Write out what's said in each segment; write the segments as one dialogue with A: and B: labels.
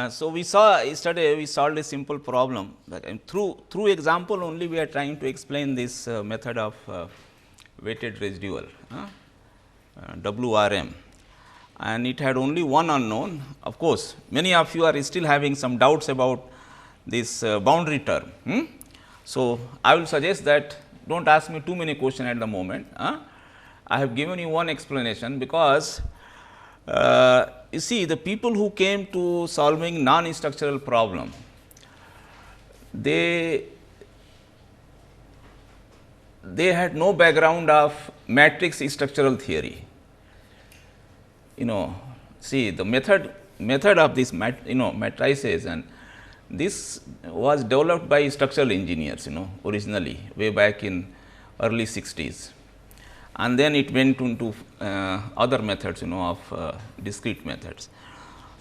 A: So we saw yesterday we solved a simple problem, and through example only we are trying to explain this method of weighted residual WRM, and it had only one unknown. Of course, many of you are still having some doubts about this boundary term. So I will suggest that don't ask me too many questions at the moment. I have given you one explanation because you see, the people who came to solving non-structural problem, they had no background of matrix structural theory. See the method of this matrices, and this was developed by structural engineers, originally way back in early 60s. And then it went into other methods, of discrete methods.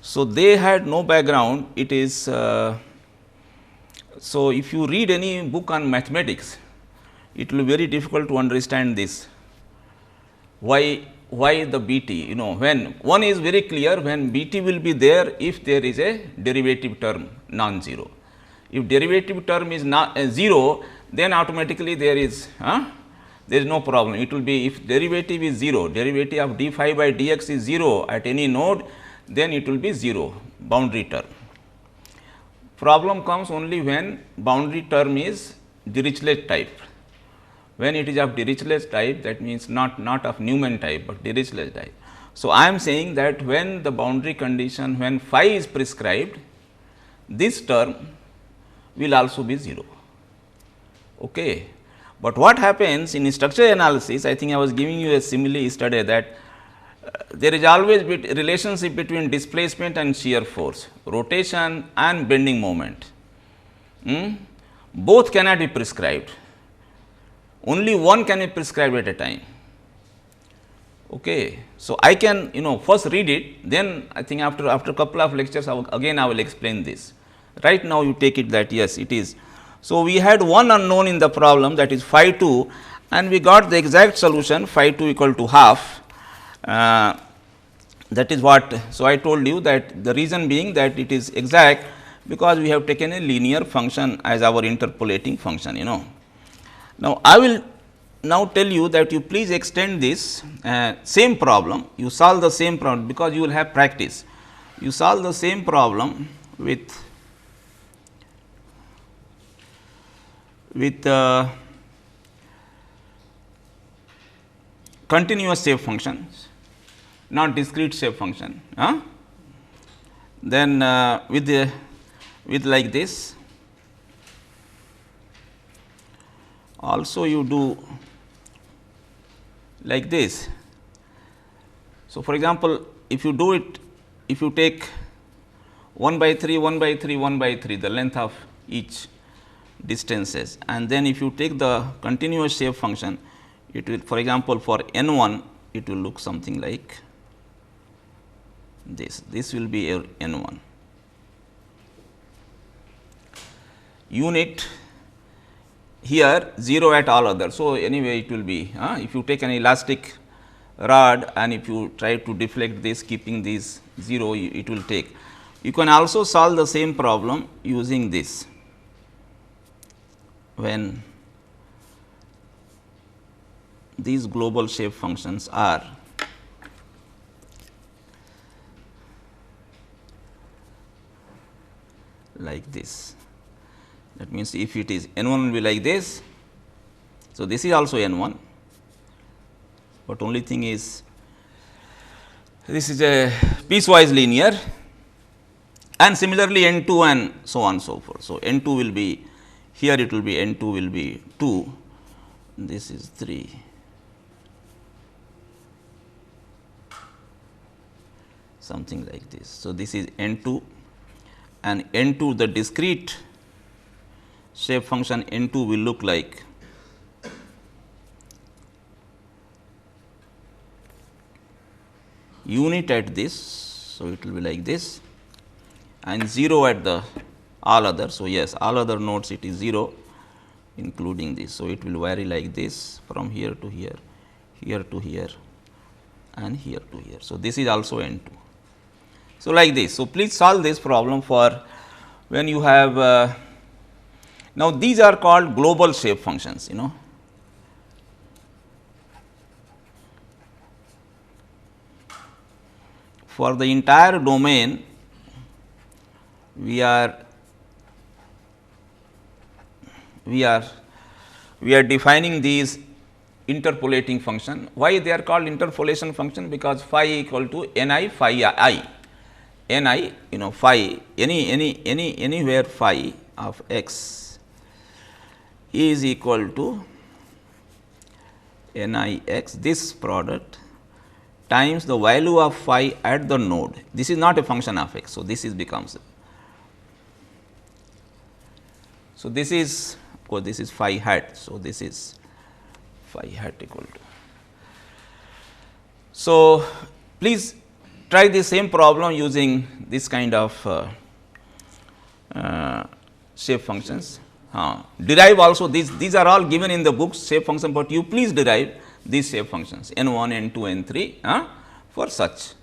A: So they had no background. It is so if you read any book on mathematics, it will be very difficult to understand this. Why the BT? When one is very clear, when BT will be there if there is a derivative term non-zero. If derivative term is not 0, then automatically there is no problem. It will be, if derivative is 0, derivative of d phi by dx is 0 at any node, then it will be 0 boundary term. Problem comes only when boundary term is Dirichlet type. When it is of Dirichlet type, that means not of Newman type, but Dirichlet type. So I am saying that when the boundary condition, when phi is prescribed, this term will also be 0. Okay. But what happens in structural analysis, I think I was giving you a simile yesterday, that there is always relationship between displacement and shear force, rotation and bending moment. Both cannot be prescribed. Only one can be prescribed at a time. Okay. So I can first read it, then I think after a couple of lectures again I will explain this. Right now you take it that yes, it is. So we had one unknown in the problem, that is phi 2, and we got the exact solution phi 2 equal to half. That is what. So I told you that the reason being that it is exact because we have taken a linear function as our interpolating function. Now I will now tell you that you please extend this same problem. You solve the same problem because you will have practice. You solve the same problem with continuous shape functions, not discrete shape function. Then with like this. Also you do like this. So for example, if you do it, if you take 1 by 3, 1 by 3, 1 by 3, the length of each distances, and then if you take the continuous shape function, it will, for example, for n1 it will look something like this. This will be your n1 unit, here 0 at all other. So anyway it will be if you take an elastic rod and if you try to deflect this keeping this 0, it will take. You can also solve the same problem using this. When these global shape functions are like this, that means if it is n1 will be like this. So this is also n1, but only thing is this is a piecewise linear. and similarly n2 and so on so forth. So, n2 will be here, it will be n2 will be 2, this is 3, something like this. So, this is n2 and n2 the discrete shape function n2 will look like unit at this. So, it will be like this and 0 at the all other. So, yes, all other nodes it is 0 including this. So, it will vary like this from here to here, here to here and here to here. So, this is also n2. So, like this. So, please solve this problem for when you have now these are called global shape functions, you know. For the entire domain, we are defining these interpolating function. Why they are called interpolation function? Because phi equal to n I phi I, n I, you know, phi anywhere phi of x is equal to n I x, this product times the value of phi at the node. This is not a function of x. So, this is becomes. So, this is of course, this is phi hat. So, this is phi hat equal to. So, please try the same problem using this kind of shape functions. Derive also these are all given in the books shape function, but you please derive these shape functions n 1, n 2, n 3 for such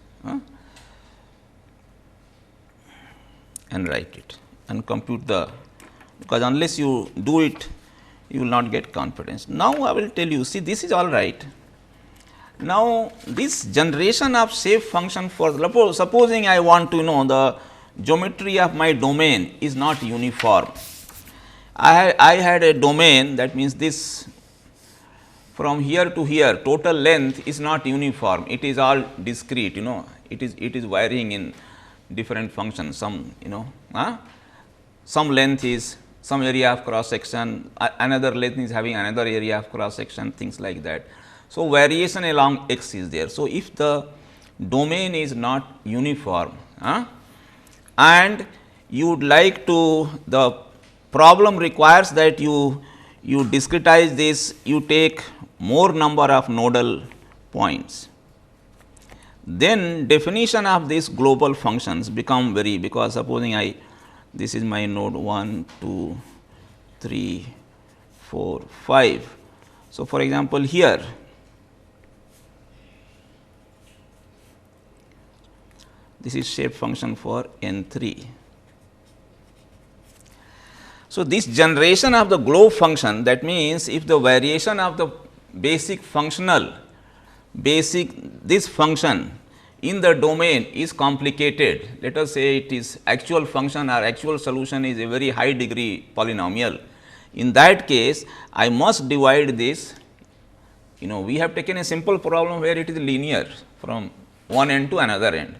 A: and write it and compute the, because unless you do it you will not get confidence. Now, I will tell you, see, this is all right. Now, this generation of shape function for supposing I want to know the geometry of my domain is not uniform. I had a domain, that means this from here to here total length is not uniform, it is all discrete, you know, it is varying in different functions, some, you know, some length is some area of cross section, another length is having another area of cross section, things like that. So, variation along x is there. So, if the domain is not uniform and you would like to, the problem requires that you discretize this, you take more number of nodal points, then definition of these global functions become very, because supposing this is my node 1, 2, 3, 4, 5. So, for example, here this is shape function for n 3. So, this generation of the globe function, that means, if the variation of the basic this function in the domain is complicated, let us say it is actual function or actual solution is a very high degree polynomial. In that case, I must divide this, you know, we have taken a simple problem where it is linear from one end to another end,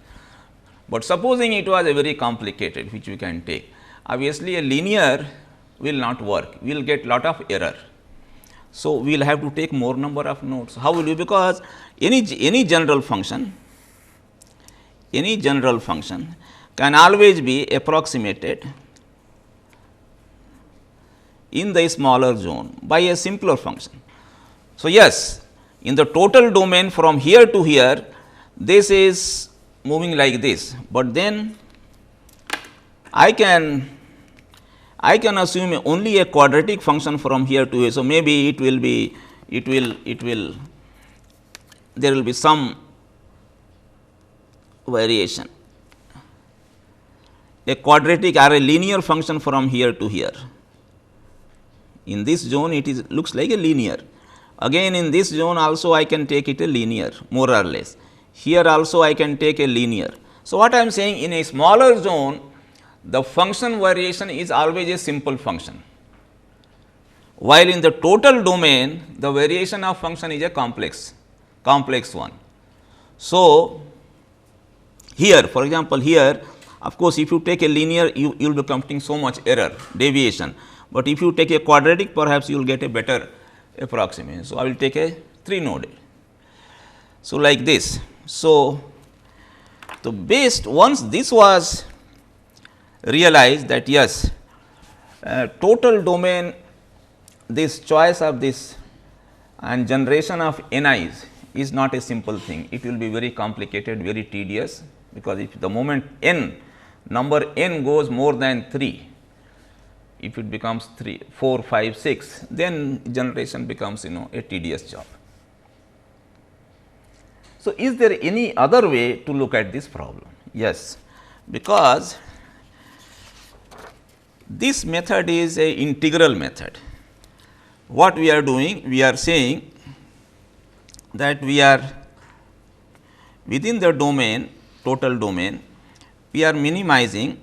A: but supposing it was a very complicated, which we can take. Obviously, a linear will not work, we will get lot of error. So, we will have to take more number of nodes. How will you? Because any general function can always be approximated in the smaller zone by a simpler function. So, yes, in the total domain from here to here, this is moving like this, but then I can assume only a quadratic function from here to here. So, maybe it will be there will be some variation, a quadratic or a linear function from here to here. In this zone it is looks like a linear, again in this zone also I can take it a linear more or less, here also I can take a linear. So, what I am saying, in a smaller zone the function variation is always a simple function, while in the total domain the variation of function is a complex one. So, here for example, here Of course, if you take a linear, you will be computing so much error, deviation, but if you take a quadratic, perhaps you will get a better approximation. So, I will take a 3 node. So, like this. So, based once this was realized that yes, total domain, this choice of this and generation of NIs is not a simple thing. It will be very complicated, very tedious, because if the moment n number n goes more than 3, if it becomes 3, 4, 5, 6, then generation becomes a tedious job. So, is there any other way to look at this problem? Yes, because this method is a integral method. What we are doing? We are saying that we are within the domain, total domain, we are minimizing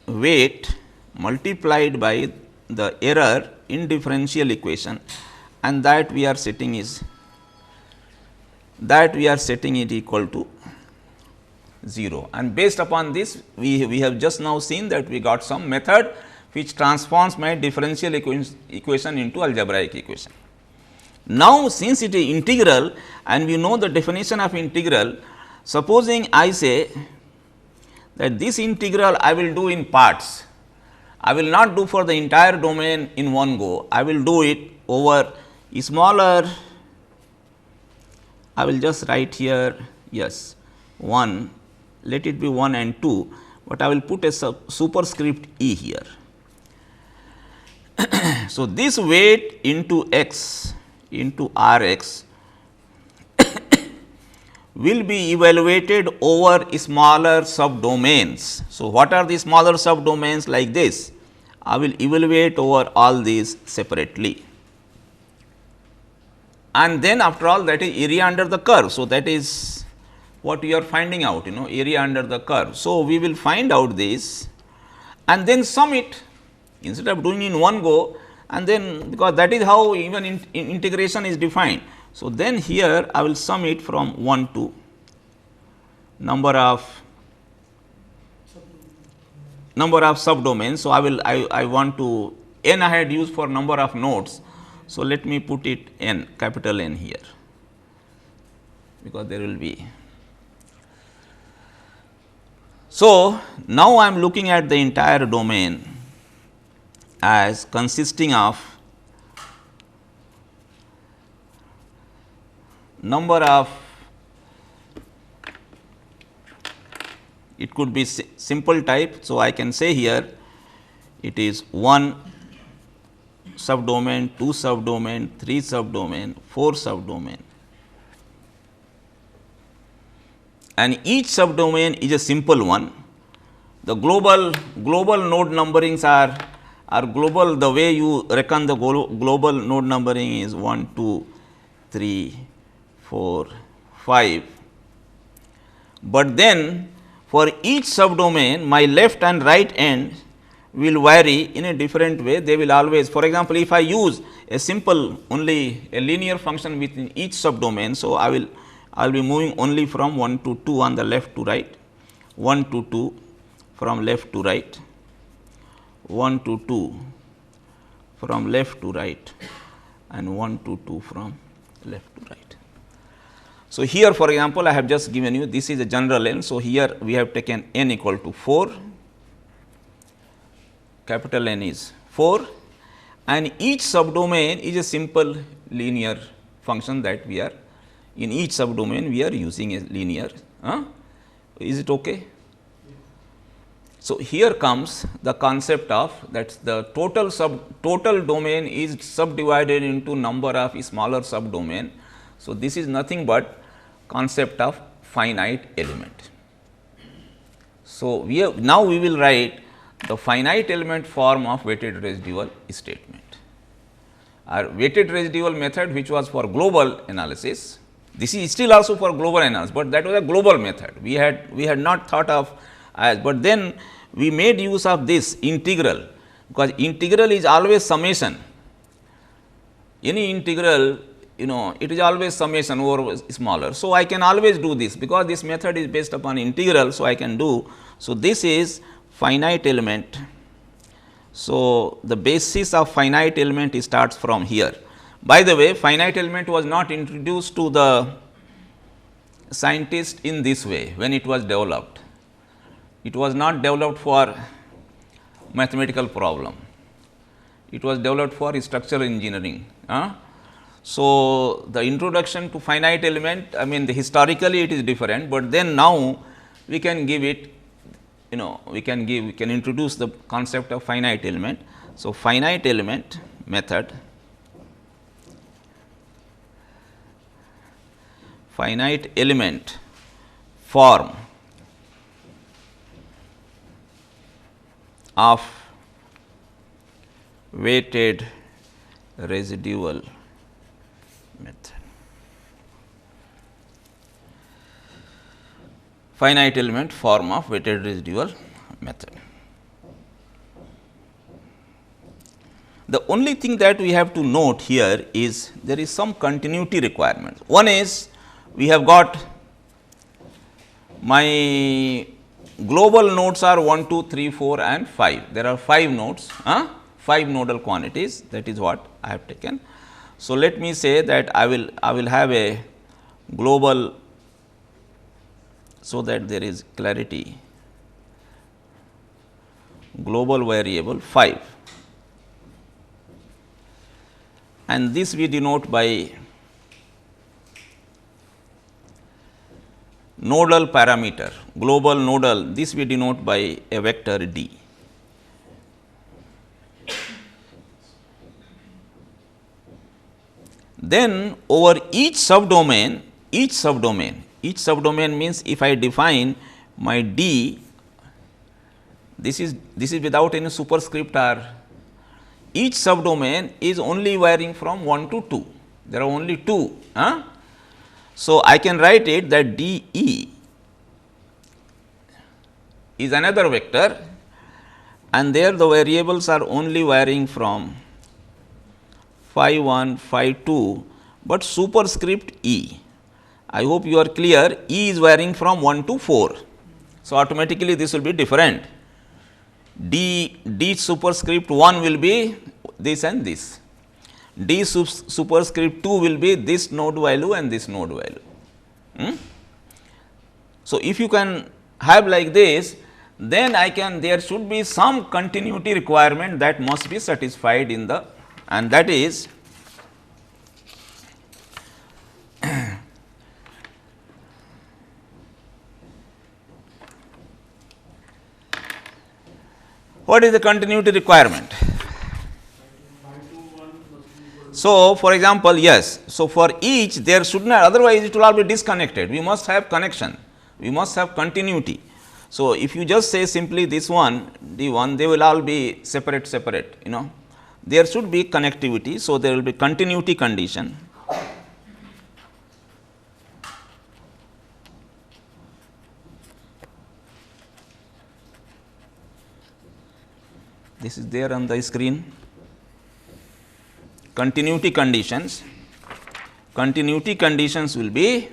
A: weight multiplied by the error in differential equation, and that we are setting it equal to 0. And based upon this, we have just now seen that we got some method which transforms my differential equation into algebraic equation. Now, since it is integral and we know the definition of integral, supposing I say that this integral I will do in parts, I will not do for the entire domain in one go, I will do it over a smaller, I will just write here, yes, 1, let it be 1 and 2, but I will put a superscript e here. So, this weight into x into R x will be evaluated over smaller subdomains. So, what are the smaller subdomains like this? I will evaluate over all these separately, and then after all that is area under the curve. So, that is what we are finding out, area under the curve. So, we will find out this and then sum it instead of doing in one go, and then because that is how even integration is defined. So, then here I will sum it from 1 to number of subdomains. So, I want to n I had used for number of nodes. So, let me put it n, capital N here, because there will be. So, now I am looking at the entire domain as consisting of number of, it could be simple type. So, I can say here it is 1 subdomain, 2 subdomain, 3 subdomain, 4 subdomain, and each subdomain is a simple one. The global node numberings are global. The way you reckon the global node numbering is 1, 2, 3, 4, 5, but then for each subdomain my left and right end will vary in a different way. They will always, for example, if I use a simple only a linear function within each subdomain. So, I will be moving only from 1 to 2 on the left to right, 1 to 2 from left to right, 1 to 2 from left to right, and 1 to 2 from left to right. So, here for example, I have just given you this is a general n. So, here we have taken n equal to 4, capital N is 4, and each subdomain is a simple linear function that we are in each subdomain we are using a linear. Is it okay? So, here comes the concept of that the total domain is subdivided into number of smaller subdomain. So, this is nothing but concept of finite element. So, now we will write the finite element form of weighted residual statement. Our weighted residual method, which was for global analysis, this is still also for global analysis, but that was a global method. We had not thought of as, but then we made use of this integral, because integral is always summation. Any integral it is always summation over smaller. So, I can always do this because this method is based upon integral. So, I can do. So, this is finite element. So, the basis of finite element starts from here. By the way, finite element was not introduced to the scientist in this way when it was developed. It was not developed for mathematical problem. It was developed for structural engineering. So, the introduction to finite element, I mean historically it is different, but then now we can give it, we can introduce the concept of finite element. So, finite element method, finite element form of weighted residual method. Finite element form of weighted residual method. The only thing that we have to note here is there is some continuity requirement. One is we have got my global nodes are 1, 2, 3, 4 and 5. There are 5 nodes, 5 nodal quantities, that is what I have taken. So, let me say that I will have a global, so that there is clarity, global variable 5, and this we denote by nodal parameter, global nodal, this we denote by a vector d. Then over each subdomain means if I define my d, this is without any superscript r, each subdomain is only varying from 1 to 2, there are only 2. So, I can write it that d e is another vector and there the variables are only varying from phi 1, phi 2, but superscript e. I hope you are clear, e is varying from 1 to 4. So, automatically this will be different. D superscript 1 will be this and this, d superscript 2 will be this node value and this node value. So, if you can have like this, then there should be some continuity requirement that must be satisfied in the, and that is what is the continuity requirement? So, for example, yes. So, for each there should not, otherwise it will all be disconnected. We must have connection, we must have continuity. So, if you just say simply this one d 1, they will all be separate. There should be connectivity. So, there will be continuity condition. This is there on the screen. Continuity conditions will be,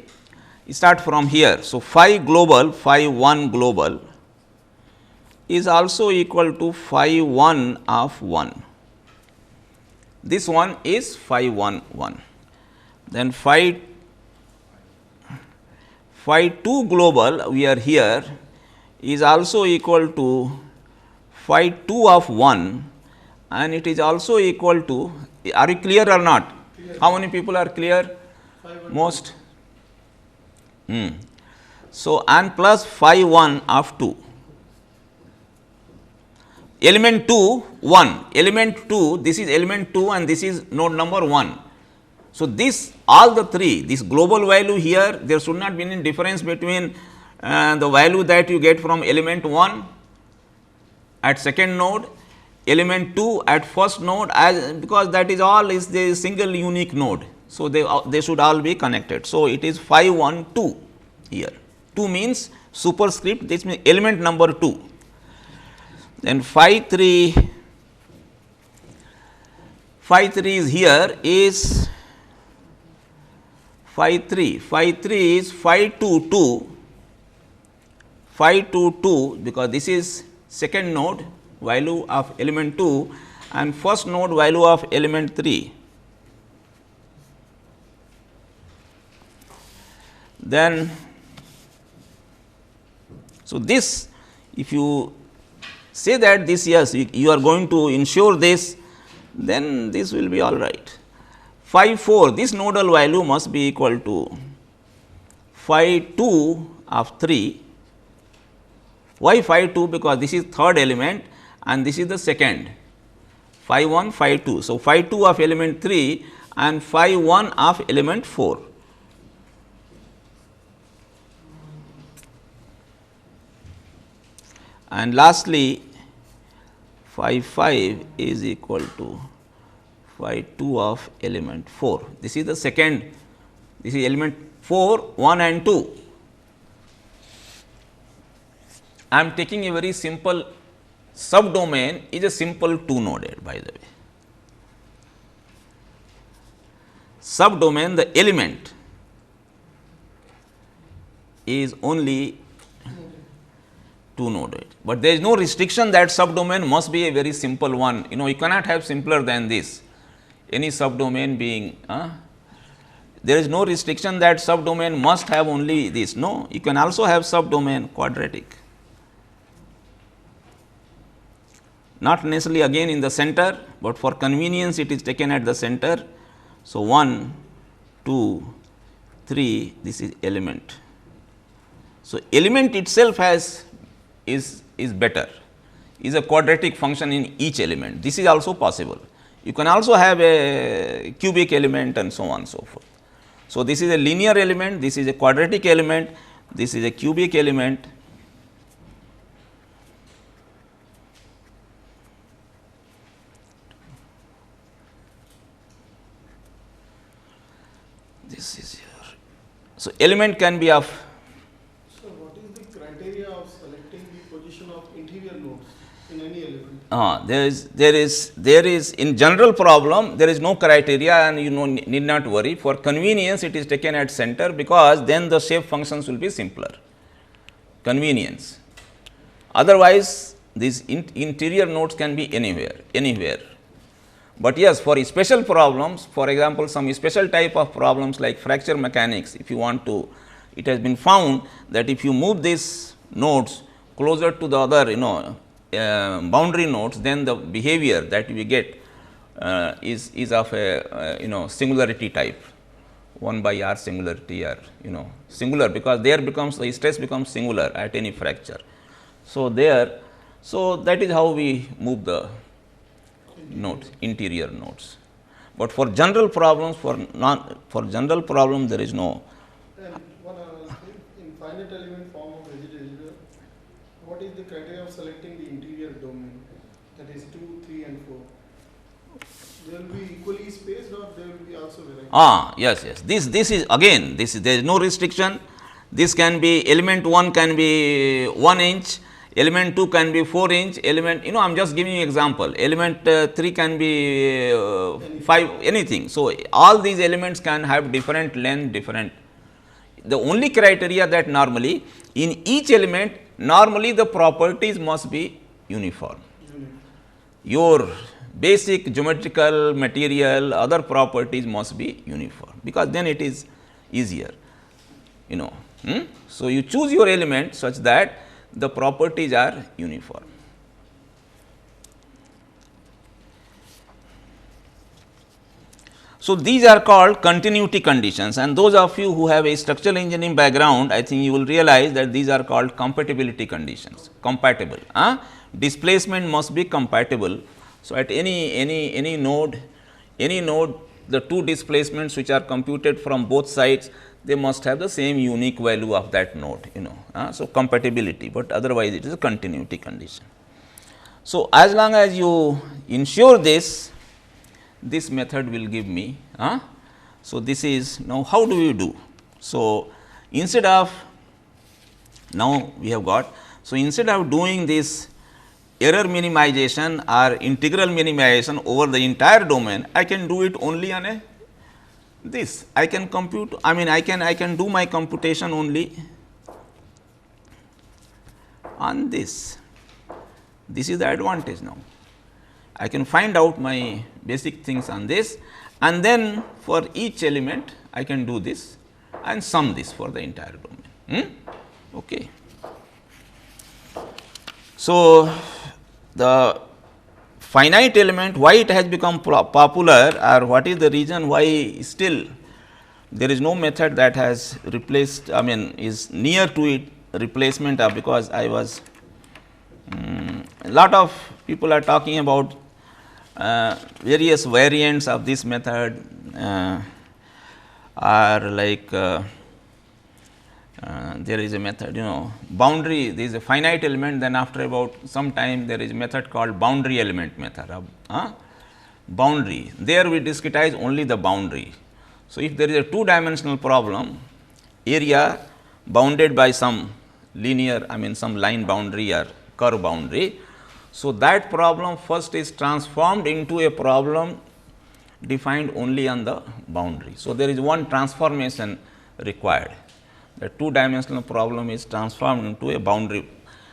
A: start from here. So, phi global, phi 1 global is also equal to phi 1 of 1. This one is phi 1 1. Then phi 2 global, we are here, is also equal to phi 2 of 1, and it is also equal to, are you clear or not? Clear. How many people are clear? Most. So, and plus phi 1 of 2. Element 2 1, element 2, this is element 2 and this is node number 1. So, this all the three, this global value here, there should not be any difference between the value that you get from element 1 at second node, element 2 at first node, as because that is all is the single unique node. So, they should all be connected. So, it is phi 1 2 here, 2 means superscript, this means element number 2. Then phi 3 is here, is phi 3, phi 3 is phi 2 2, phi 2 2, because this is second node value of element 2 and first node value of element 3. Then, so this, if you say that this, yes, you are going to ensure this, then this will be all right. Phi 4, this nodal value must be equal to phi 2 of 3. Why phi 2? Because this is third element and this is the second, phi 1, phi 2. So, phi 2 of element 3 and phi 1 of element 4. And lastly, phi 5 is equal to phi 2 of element 4. This is the second, this is element 4, 1 and 2. I am taking a very simple subdomain, is a simple 2 noded, by the way. Subdomain, the element is only 2 noded, but there is no restriction that subdomain must be a very simple one. You cannot have simpler than this, any subdomain being, there is no restriction that subdomain must have only this. No, you can also have subdomain quadratic, not necessarily again in the center, but for convenience it is taken at the center. So, 1, 2, 3, this is element. So, element itself has is better, is a quadratic function in each element. This is also possible. You can also have a cubic element and so on and so forth. So, this is a linear element, this is a quadratic element, this is a cubic element. This is here. So, element can be of.
B: So, what is the criteria of selecting the position of interior nodes in any element?
A: There is in general problem there is no criteria, and need not worry. For convenience it is taken at center, because then the shape functions will be simpler. Convenience. Otherwise, these interior nodes can be anywhere. But yes, for special problems, for example, some special type of problems like fracture mechanics, if you want to, it has been found that if you move these nodes closer to the other, boundary nodes, then the behavior that we get is of a singularity type, 1 by r singularity, or singular, because there becomes the stress becomes singular at any fracture. So, that is how we move the nodes, interior nodes. But for general problems, for general problem there is no.
B: And one other thing, in finite element form of algebra, what is the criteria of selecting the interior domain, that is 2, 3 and 4? They will be equally spaced, or they will be also variable?
A: Yes. This is again, there is no restriction. This can be element 1 can be 1 inch, element 2 can be 4 inch, element, I am just giving you example, element 3 can be 5, anything. So, all these elements can have different length, different. The only criteria that normally in each element, normally the properties must be uniform. Your basic geometrical, material, other properties must be uniform, because then it is easier, So, you choose your element such that the properties are uniform. So, these are called continuity conditions, and those of you who have a structural engineering background, I think you will realize that these are called compatibility conditions, compatible. Displacement must be compatible. So, at any node, the two displacements which are computed from both sides, they must have the same unique value of that node, So, compatibility, but otherwise it is a continuity condition. So, as long as you ensure this method will give me. So, this is now how do you do? So, instead of now we have got. So, instead of doing this error minimization or integral minimization over the entire domain, I can do it only on a this I can compute, I mean I can do my computation only on this. This is the advantage now. I can find out my basic things on this, and then for each element I can do this and sum this for the entire domain. Okay. So, the finite element, why it has become popular, or what is the reason why still there is no method that has replaced, I mean is near to it replacement of, because I was a lot of people are talking about various variants of this method, are like there is a method, boundary, there is a finite element, then after about some time there is a method called boundary element method of boundary. There we discretize only the boundary. So, if there is a two dimensional problem, area bounded by some linear, I mean some line boundary or curve boundary. So, that problem first is transformed into a problem defined only on the boundary. So, there is one transformation required. The two dimensional problem is transformed into a boundary,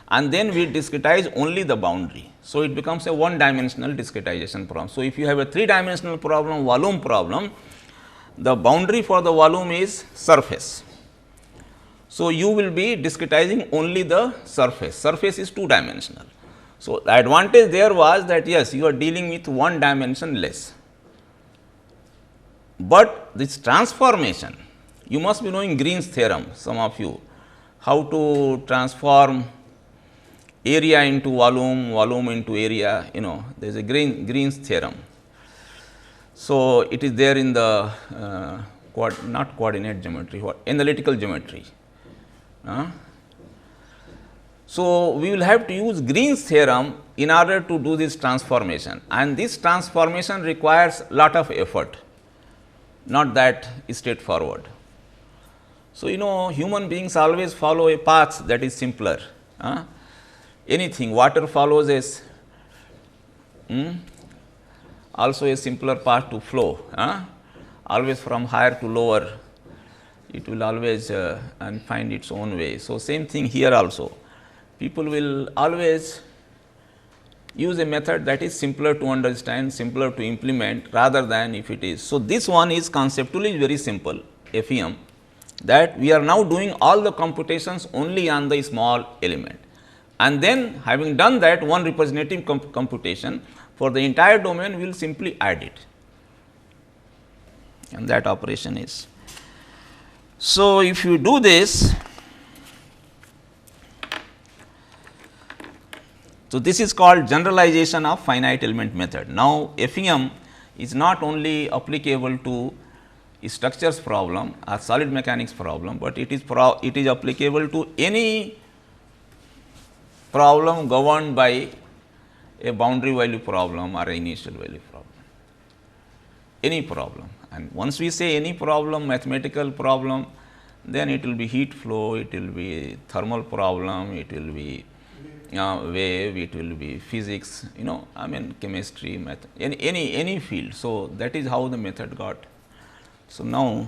A: and then we discretize only the boundary. So, it becomes a one dimensional discretization problem. So, if you have a three dimensional problem, volume problem, the boundary for the volume is surface. So, you will be discretizing only the surface. Surface is two dimensional. So, the advantage there was that yes, you are dealing with one dimension less, but this transformation, you must be knowing Green's theorem, some of you, how to transform area into volume, volume into area, there is a Green's theorem. So, it is there in the not coordinate geometry, analytical geometry. So, we will have to use Green's theorem in order to do this transformation, and this transformation requires lot of effort, not that straightforward. So, human beings always follow a path that is simpler. Anything, water follows also a simpler path to flow, always from higher to lower, it will always and find its own way. So, same thing here also, people will always use a method that is simpler to understand, simpler to implement rather than if it is. So, this one is conceptually very simple, FEM, that we are now doing all the computations only on the small element, and then having done that one representative computation for the entire domain, we will simply add it, and that operation is. So, if you do this, so this is called generalization of finite element method. Now, FEM is not only applicable to structures problem or solid mechanics problem, but it is applicable to any problem governed by a boundary value problem or an initial value problem, any problem. And once we say any problem, mathematical problem, then it will be heat flow, it will be thermal problem, it will be wave, it will be physics, I mean chemistry, math, any field. So, that is how the method got. So, now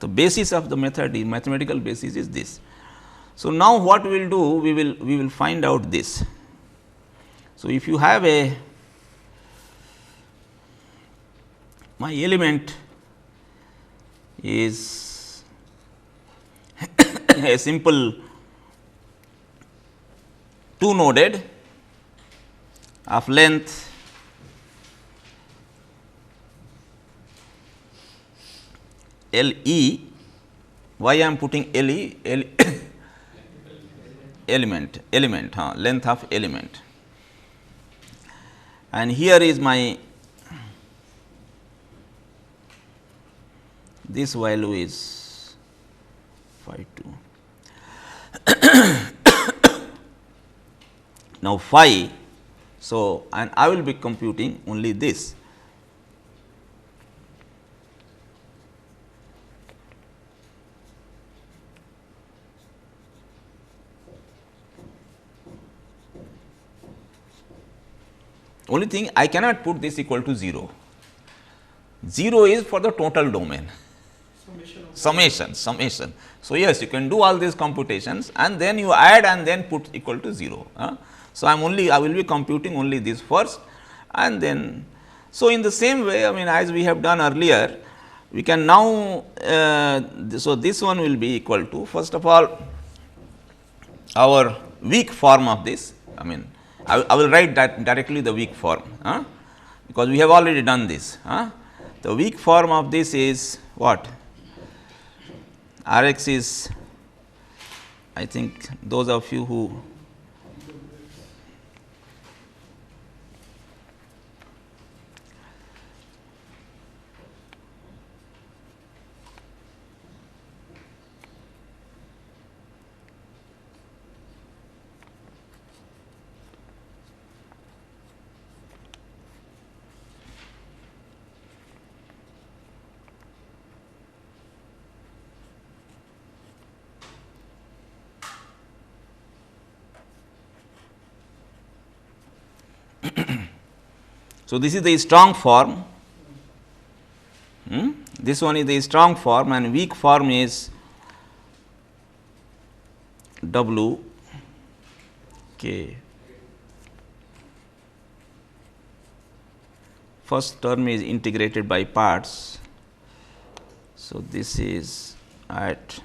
A: the basis of the method is mathematical basis is this. So, now what we will do, we will find out this. So, if you have my element is a simple two noded of length LE, why I am putting LE, element, length of element, and here is my, this value is phi 2. Now, phi, so and I will be computing only this. Only thing, I cannot put this equal to 0, 0 is for the total domain,
B: Summation of
A: summation. So, yes, you can do all these computations and then you add and then put equal to 0. So, I will be computing only this first and then. So, in the same way, I mean, as we have done earlier, we can now, so this one will be equal to, first of all, our weak form of this. I mean, I will write that directly the weak form, because we have already done this. The weak form of this is what? R x is, I think those of you who so, this is the strong form, this one is the strong form and weak form is W k. First term is integrated by parts. So, this is at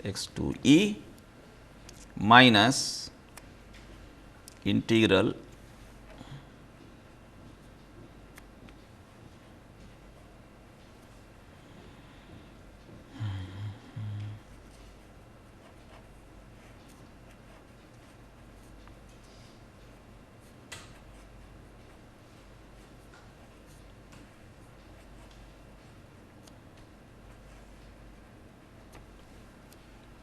A: x to e minus integral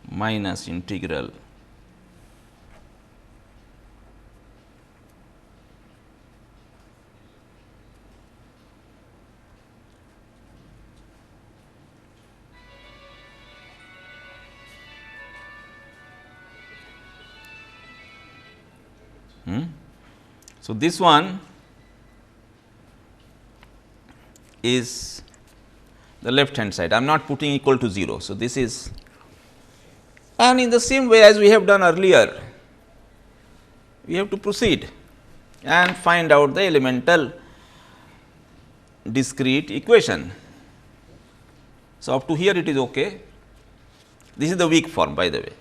A: minus integral So, this one is the left hand side, I am not putting equal to 0. So, this is, and in the same way as we have done earlier, we have to proceed and find out the elemental discrete equation. So, up to here it is okay. This is the weak form, by the way.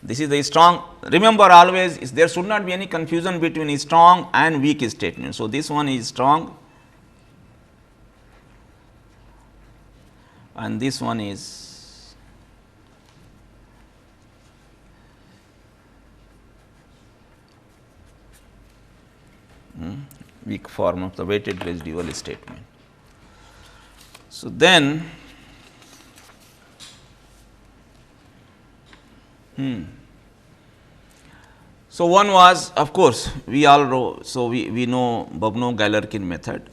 A: This is the strong. Remember, always there should not be any confusion between strong and weak statement. So, this one is strong and this one is weak form of the weighted residual statement. So, then so, one was, of course, we all know, so we know Bobnov-Galerkin method.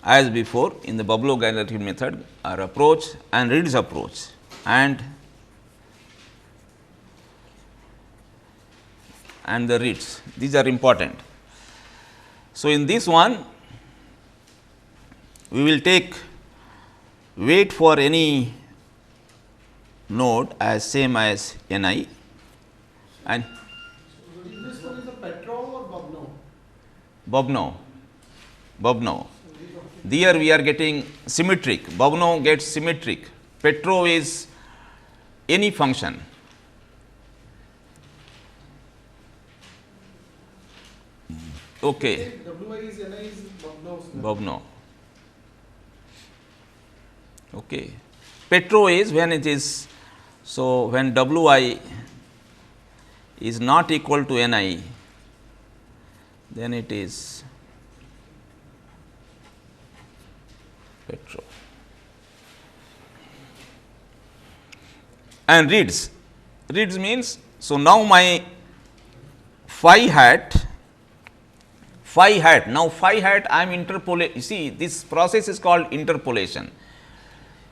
A: As before, in the Bobnov-Galerkin method, our approach and Reed's approach and the Reed's, these are important. So, in this one, we will take weight for any node as same as n I and
B: this one is a Petrov or
A: Bobnov. There we are getting symmetric, Bobnov gets symmetric, Petrov is any function. Okay.
B: Wi is Ni is
A: Bobnov. Okay. Petrov is when it is, so when Wi is not equal to Ni, then it is Petrov. And Reed's means, so now my phi hat, now phi hat I am interpolate, you see this process is called interpolation.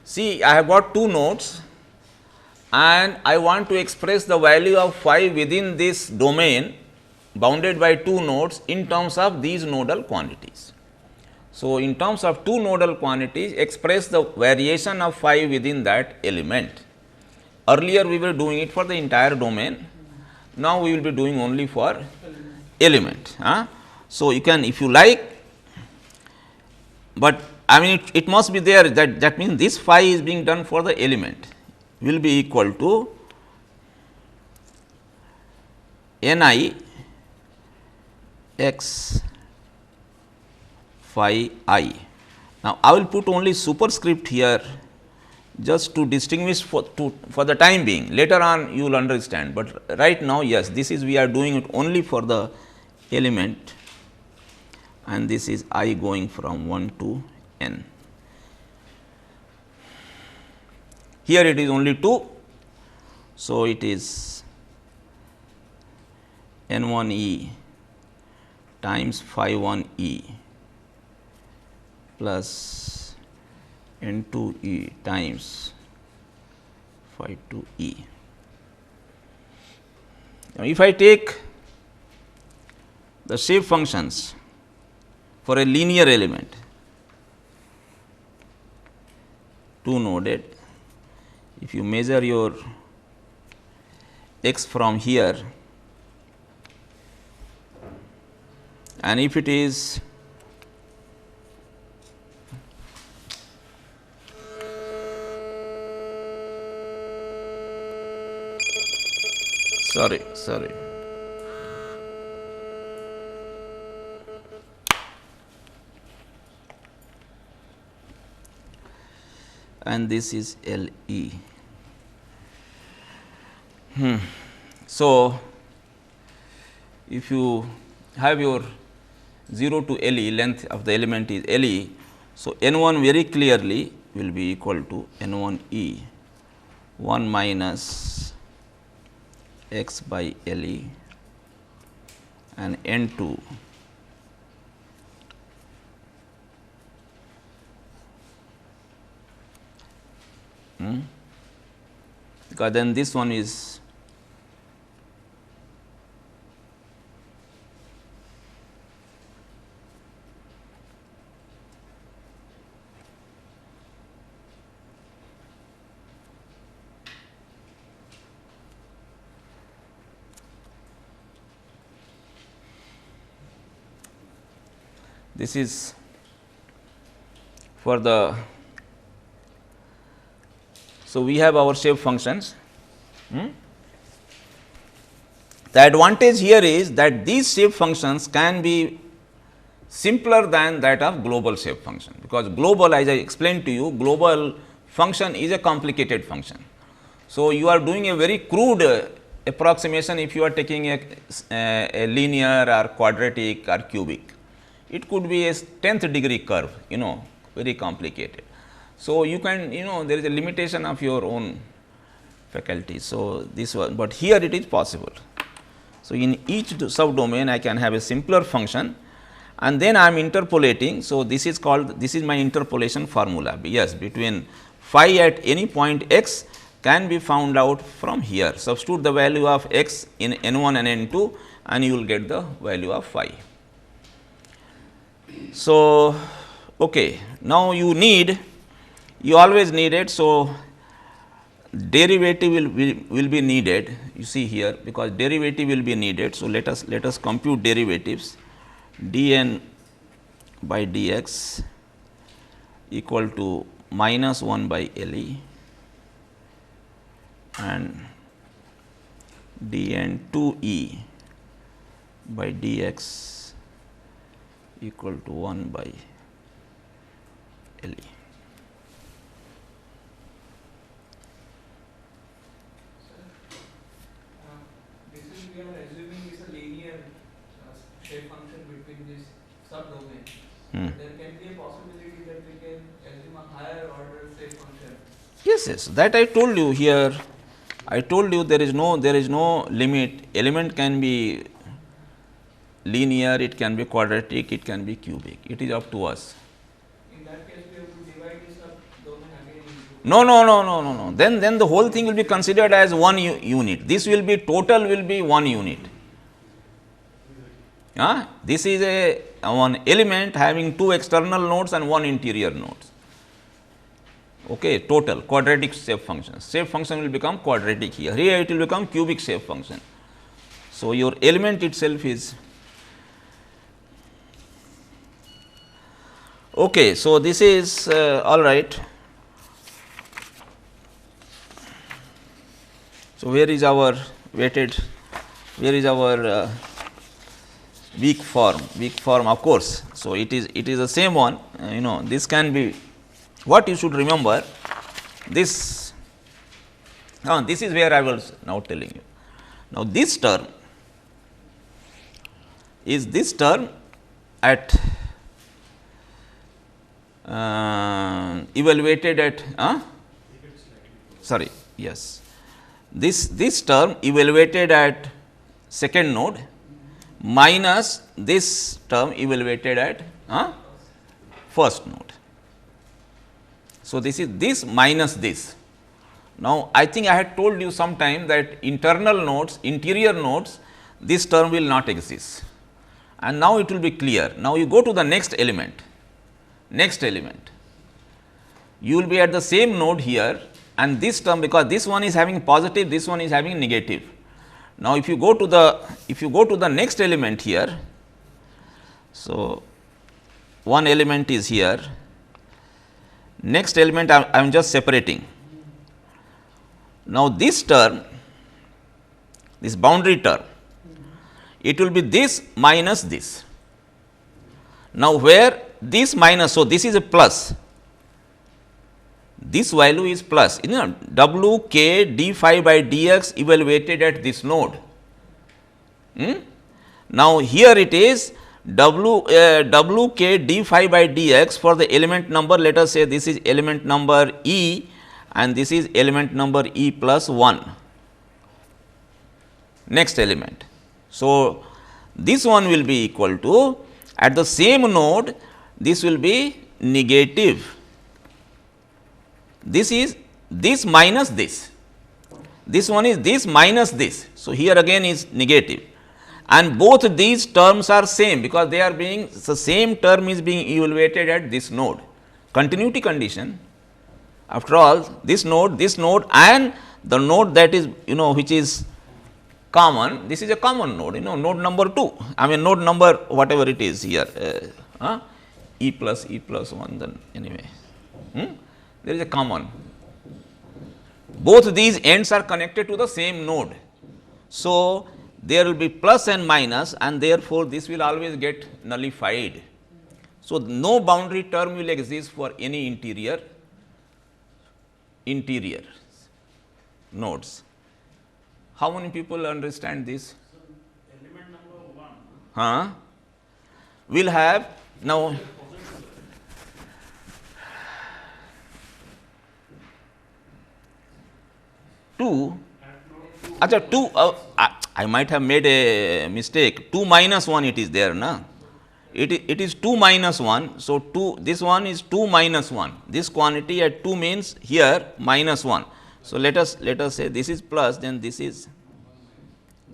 A: See, I have got two nodes and I want to express the value of phi within this domain bounded by two nodes in terms of these nodal quantities. So, in terms of two nodal quantities, express the variation of phi within that element. Earlier we were doing it for the entire domain, now we will be doing only for element. So, you can, if you like, but I mean it must be there, that means this phi is being done for the element will be equal to Ni x phi I. Now, I will put only superscript here just to distinguish for the time being, later on you will understand, but right now yes, this is we are doing it only for the element and this is I going from 1 to n. Here it is only 2. So, it is n 1 e times phi 1 e plus n 2 e times phi 2 e. Now, if I take the shape functions for a linear element, two noded, if you measure your x from here and if it is sorry and this is L e. So, if you have your 0 to L e, length of the element is L e. So, n 1 very clearly will be equal to n 1 e 1 minus x by L e and n 2 because then this one is this is for the. So, we have our shape functions. The advantage here is that these shape functions can be simpler than that of global shape function, because global, as I explained to you, global function is a complicated function. So, you are doing a very crude approximation if you are taking a linear or quadratic or cubic. It could be a 10th degree curve, very complicated. So, you can, there is a limitation of your own faculty. So, this was, but here it is possible. So, in each subdomain I can have a simpler function and then I am interpolating. So, this is called, this is my interpolation formula. Yes, between phi at any point x can be found out from here. Substitute the value of x in n 1 and n 2 and you will get the value of phi. So, okay. Now, you always need it. So, derivative will be needed, you see here, because derivative will be needed. So, let us compute derivatives. dn by dx equal to minus 1 by L e and dn 2 e by dx equal to 1 by L e.
C: This is, we are assuming is a linear shape function between this subdomain. There can be a possibility that we can assume a higher order shape function.
A: Yes, that I told you here. I told you there is no limit. Element can be linear, it can be quadratic, it can be cubic. It is up to us.
C: In that case, we have to divide this subdomain again into
A: No, no, no, no, no, no. Then the whole thing will be considered as one unit. This will be total will be 1 unit. This is a one element having 2 external nodes and 1 interior nodes. Okay, total quadratic shape function. Shape function will become quadratic here. Here it will become cubic shape function. So, your element itself is okay. So, this is all right. So, where is our weighted, where is our weak form of course. So, it is the same one, this can be what you should remember this, this is where I was now telling you. Now, this term is this term at evaluated at sorry, yes, this term evaluated at second node minus this term evaluated at first node. So, this is this minus this. Now, I think I had told you sometime that internal nodes, interior nodes, this term will not exist, and now it will be clear. Now, you go to the next element, you will be at the same node here, and this term, because this one is having positive, this one is having negative. Now, if you go to the next element here, so one element is here, next element I am just separating. Now, this term, this boundary term, it will be this minus this. Now, where this minus, so this is a plus, this value is plus, w k d phi by dx evaluated at this node. Now, here it is w k d phi by dx for the element number, let us say this is element number E and this is element number E plus 1, next element. So, this one will be equal to, at the same node, this will be negative. This is this minus this, this one is this minus this. So, here again is negative, and both these terms are same, because they are being, the same term is being evaluated at this node, continuity condition. After all, this node and the node that is which is common, this is a common node, node number 2, I mean node number whatever it is here, E plus 1, then anyway, there is a common. Both these ends are connected to the same node. So, there will be plus and minus, and therefore, this will always get nullified. So, no boundary term will exist for any interior nodes. How many people understand this?
D: Element number 1
A: will have now. Two, I might have made a mistake, 2 minus 1 it is there, na? It is 2 minus 1. So, 2, this one is 2 minus 1, this quantity at 2 means here minus 1. So, let us say this is plus, then this is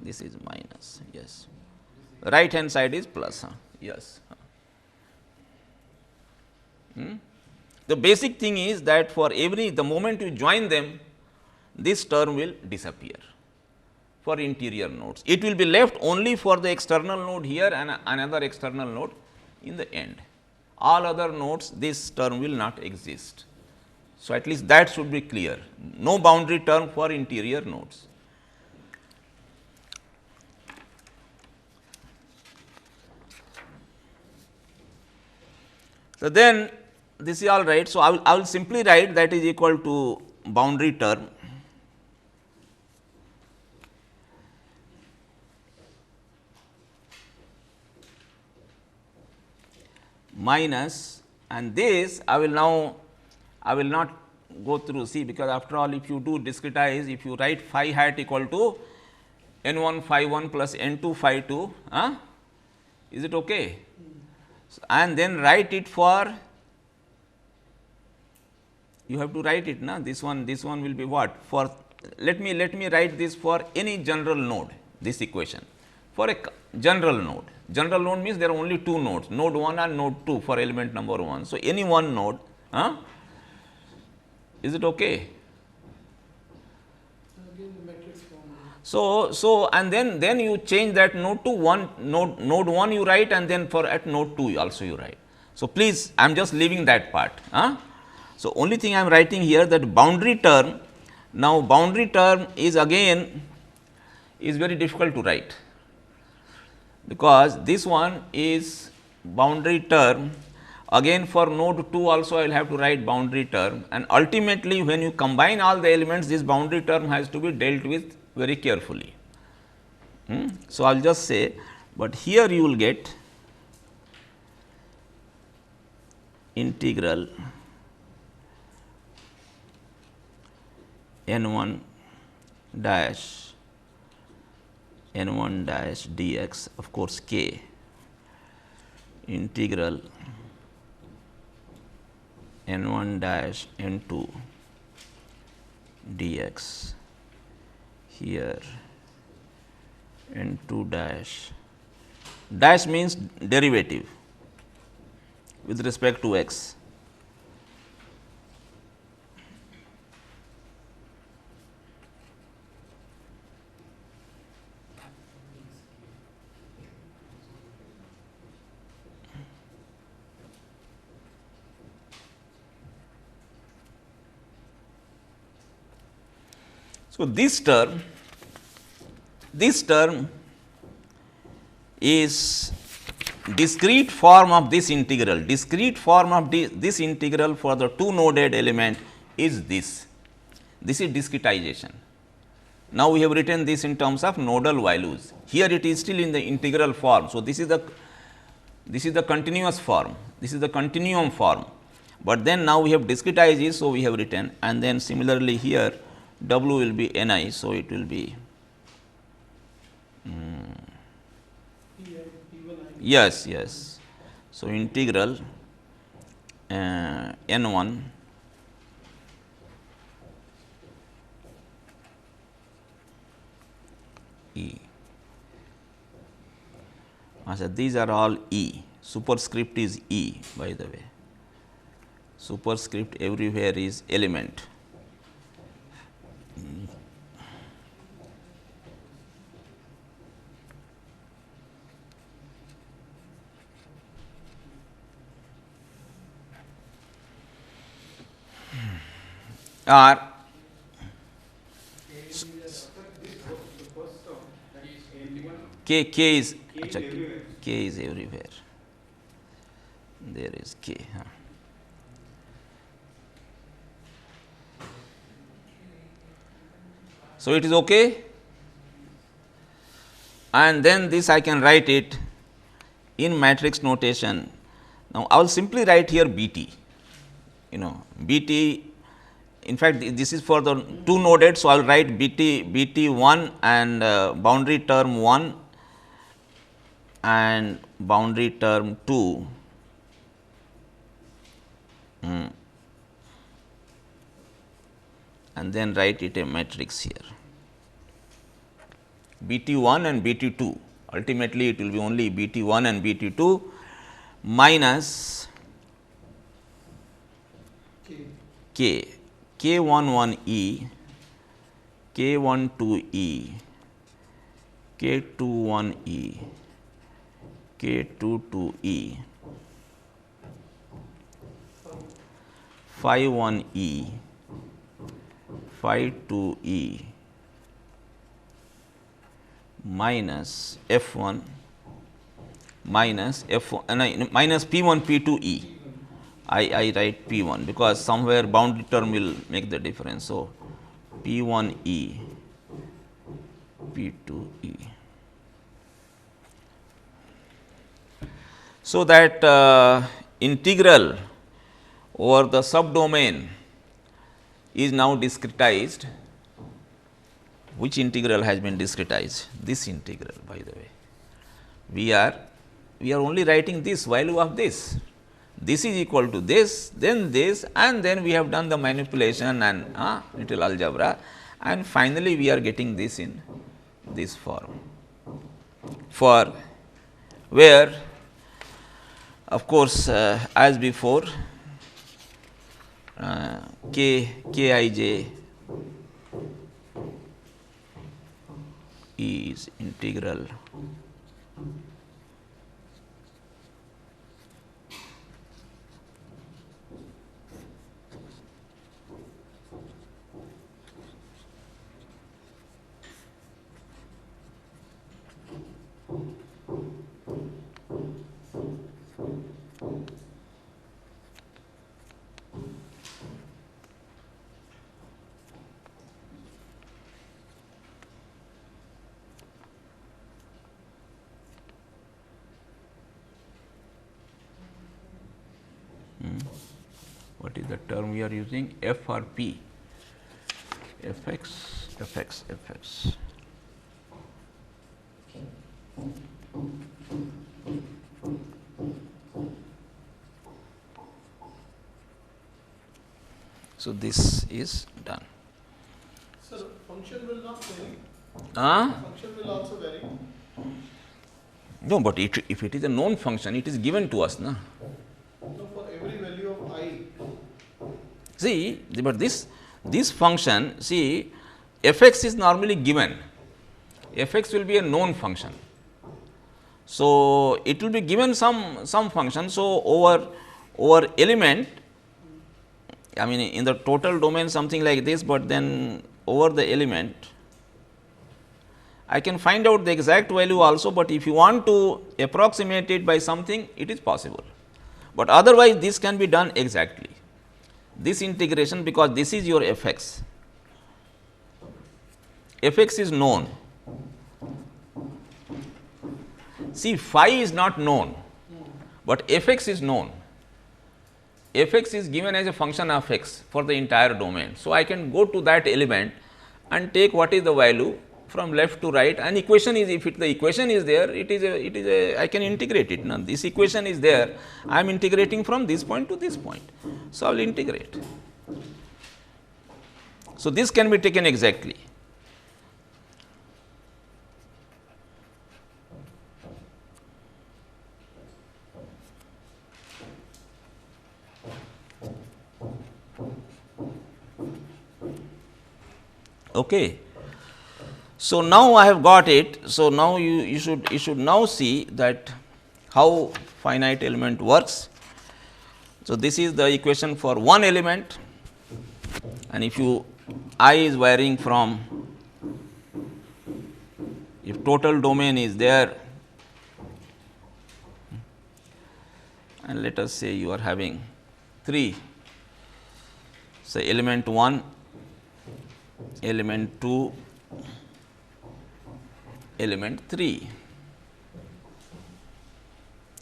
A: minus, yes, right hand side is plus, yes. The basic thing is that for the moment you join them, this term will disappear for interior nodes. It will be left only for the external node here and another external node in the end. All other nodes, this term will not exist. So, at least that should be clear. No boundary term for interior nodes. So, then this is all right. So, I will simply write that is equal to boundary term minus, and this I will not go through, see, because after all if you do discretize, if you write phi hat equal to n 1 phi 1 plus n 2 phi 2, is it okay? So, and then write it for You have to write it, na? This one will be what? For let me write this for any general node, this equation for a general node. General node means there are only two nodes, node 1 and node 2 for element number 1. So, any one node, is it okay?
B: Again, the matrix form.
A: So and then you change that node to node 1 you write, and then for at node 2 also you write. So, please I am just leaving that part. So, only thing I am writing here that boundary term. Now, boundary term is again is very difficult to write, because this one is boundary term. Again for node 2 also I will have to write boundary term, and ultimately when you combine all the elements, this boundary term has to be dealt with very carefully. So, I will just say, but here you will get integral n1 dash dx, of course, k integral n1 dash n2 dx, here n2 dash means derivative with respect to x. So, this term is discrete form of this integral. Discrete form of this integral for the two noded element is this. This is discretization. Now, we have written this in terms of nodal values. Here it is still in the integral form. So, this is the continuous form. This is the continuum form, but then now we have discretized it. So, we have written, and then similarly here W will be Ni. So, it will be yes. So, integral n1 e. These are all E. Superscript is E, by the way. Superscript everywhere is element. Or K is everywhere. There is K. So, it is okay, and then this I can write it in matrix notation. Now, I will simply write here B T, B T. In fact, this is for the two noded. So, I will write B T 1 and boundary term 1 and boundary term 2 and then write it a matrix here. B T 1 and B T 2, ultimately it will be only B T 1 and B T 2 minus K. K11 E, K12 E, K21 E, K22 E, Phi 1 E, Phi 2 E minus F1 minus F1 minus P1 P2 E. I write P1 because somewhere boundary term will make the difference. So, P1 E, P2 E. So, that integral over the subdomain is now discretized. Which integral has been discretized? This integral, by the way. We are only writing this value of this. this is equal to this, then this, and then we have done the manipulation and little algebra, and finally we are getting this in this form, for where of course as before Kij is integral what is the term we are using, f or p, fx. So, this is done.
B: Sir, function will not vary.
A: Huh?
B: Function will also vary.
A: No, but if it is a known function, it is given to us. Na?
B: No, for every value of I.
A: See, but this function, see, fx is normally given, fx will be a known function. So, it will be given some function. So, over element, I mean in the total domain something like this, but then over the element I can find out the exact value also, but if you want to approximate it by something, it is possible, but otherwise this can be done exactly. This integration, because this is your fx, fx is known. See, phi is not known, but fx is known. Fx is given as a function of x for the entire domain. So, I can go to that element and take what is the value from left to right, and equation is, if the equation is there, it is a I can integrate it. Now, this equation is there, I am integrating from this point to this point. So, I will integrate. So, this can be taken exactly. Okay. So, now I have got it. So, now you should now see that how finite element works. So, this is the equation for one element, and if you I is varying from, if total domain is there, and let us say you are having 3, say element 1, element 2, element 3.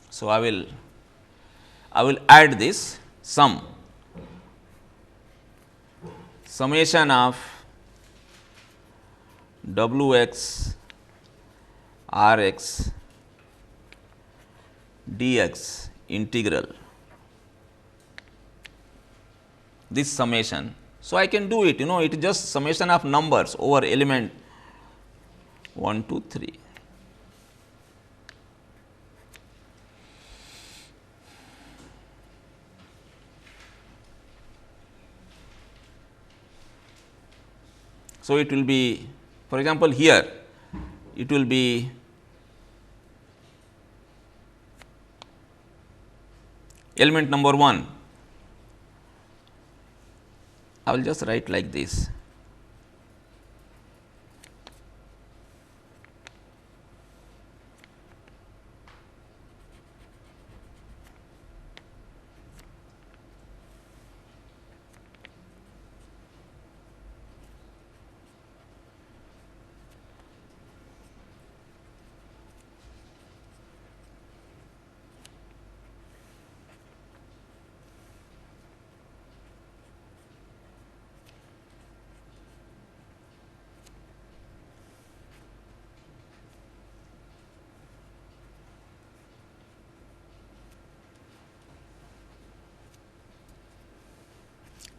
A: So, I will add this summation of w x r x dx integral, this summation. So, I can do it, it is just summation of numbers over element 1, 2, 3. So, it will be, for example, here it will be element number 1. I will just write like this.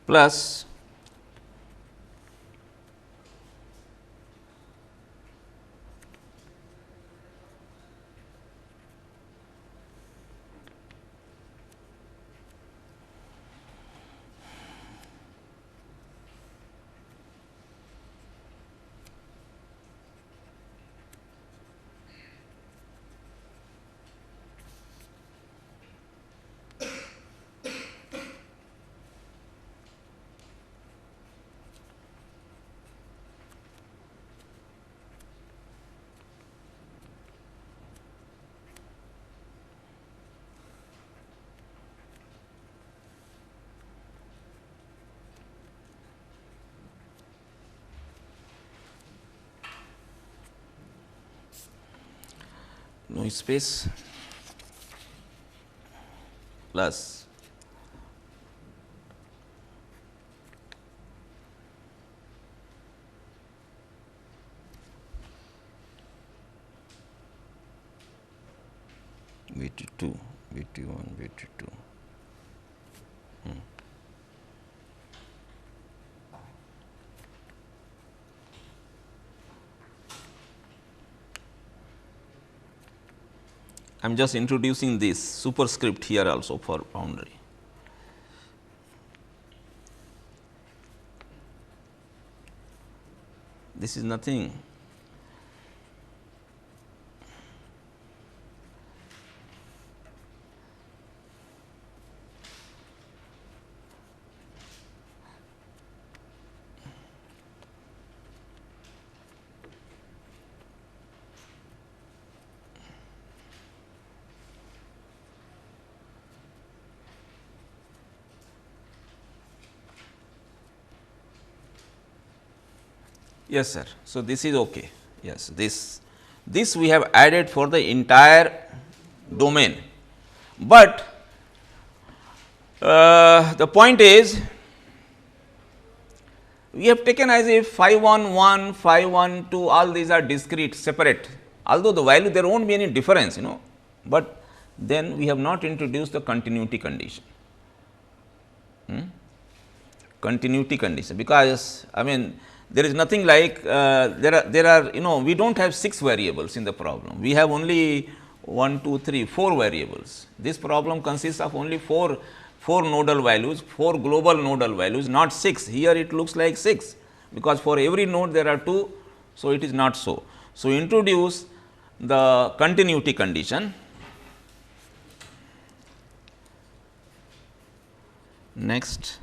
A: plus no space plus BT2, BT1, BT2. I am just introducing this superscript here also for boundary. This is nothing. Yes, sir. So, this is okay. Yes, this we have added for the entire domain, but the point is we have taken as if phi 1 1, phi 1 2, all these are discrete separate, although the value there will not be any difference, but then we have not introduced the continuity condition. Continuity condition, because I mean there is nothing like there are we do not have 6 variables in the problem, we have only 1 2 3 4 variables. This problem consists of only 4 nodal values, 4 global nodal values, not 6. Here it looks like 6, because for every node there are 2. So, it is not so. So, introduce the continuity condition. Next,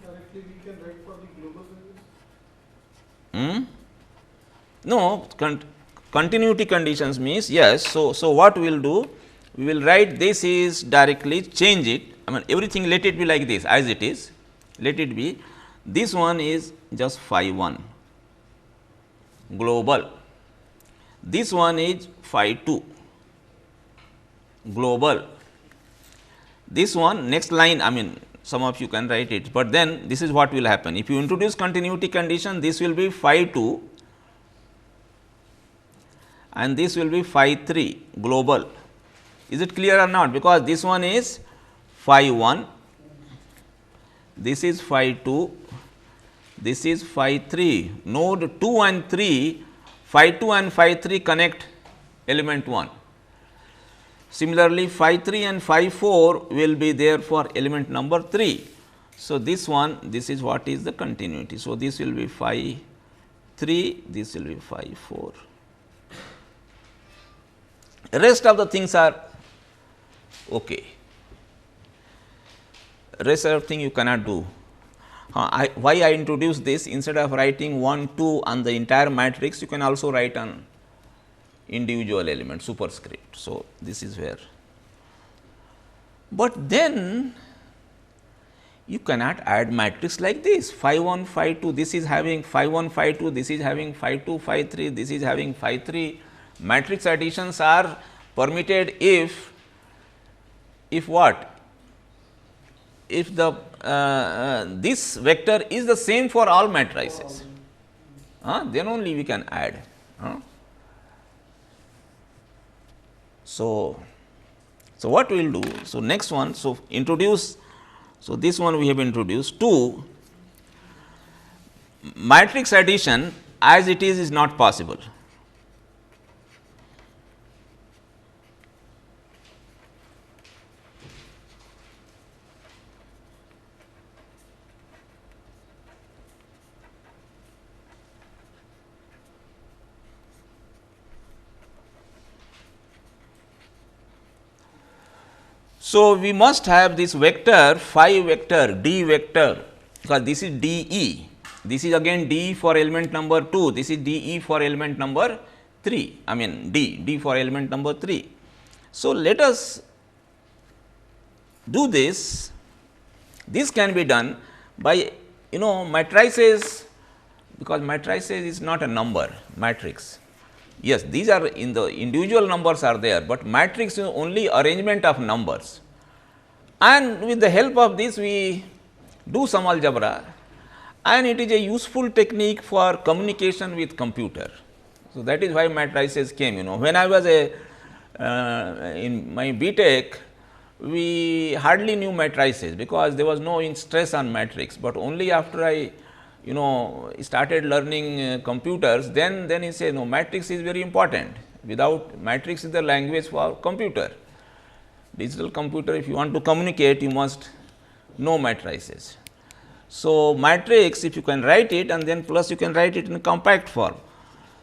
B: Directly we can write for the global values.
A: no, continuity conditions means yes. So, what we will do? We will write this is directly change it. I mean everything let it be like this as it is. Let it be. This one is just phi 1 global. This one is phi 2 global. This one next line, I mean some of you can write it, but then this is what will happen. If you introduce continuity condition, this will be phi 2 and this will be phi 3 global. Is it clear or not? Because this one is phi 1, this is phi 2, this is phi 3. Node 2 and 3, phi 2 and phi 3 connect element 1. Similarly, phi 3 and phi 4 will be there for element number 3. So, this one, this is what is the continuity. So, this will be phi 3, this will be phi 4. Rest of the things are okay. Rest of the thing you cannot do. Why I introduced this, instead of writing 1, 2 on the entire matrix, you can also write on individual element superscript. So, this is where, but then you cannot add matrix like this phi 1 phi 2, this is having phi 1 phi 2, this is having phi 2 phi 3, this is having phi 3. Matrix additions are permitted if what? If the this vector is the same for all matrices, then only we can add. so what we will do? So, next one, so introduce, so this one we have introduced. 2, matrix addition as it is not possible. So, we must have this vector phi vector d vector, because this is d e, this is again d for element number 2, this is d e for element number 3, I mean d for element number 3. So, let us do this. This can be done by matrices, because matrices is not a number, matrix. Yes, these are in the individual numbers are there, but matrix is only arrangement of numbers, and with the help of this we do some algebra, and it is a useful technique for communication with computer. So, that is why matrices came. When I was in my B.Tech, we hardly knew matrices, because there was no stress on matrix, but only after I started learning computers, then he said, no, matrix is very important. Without matrix is the language for computer. Digital computer, if you want to communicate, you must know matrices. So, matrix, if you can write it, and then plus you can write it in compact form.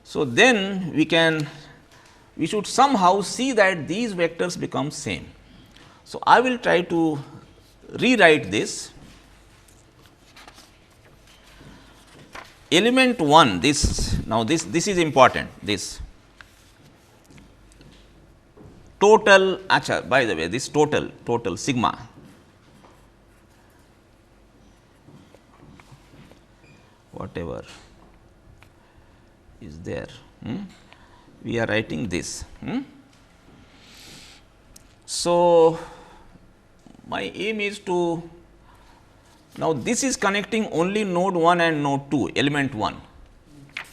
A: So, then we should somehow see that these vectors become same. So, I will try to rewrite this. Element 1, this is important, this total, by the way, this total sigma, whatever is there, we are writing this. So, my aim is to, now this is connecting only node 1 and node 2, element 1,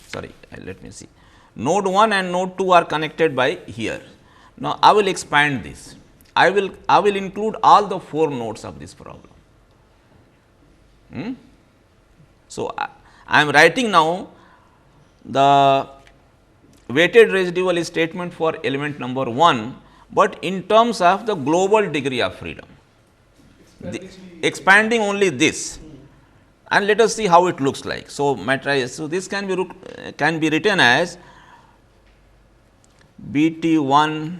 A: sorry, let me see, node 1 and node 2 are connected by here. Now, I will expand this, I will include all the 4 nodes of this problem. So, I am writing now the weighted residual statement for element number 1, but in terms of the global degree of freedom, expanding only this, and let us see how it looks like. So, matrix, so this can be written as BT1,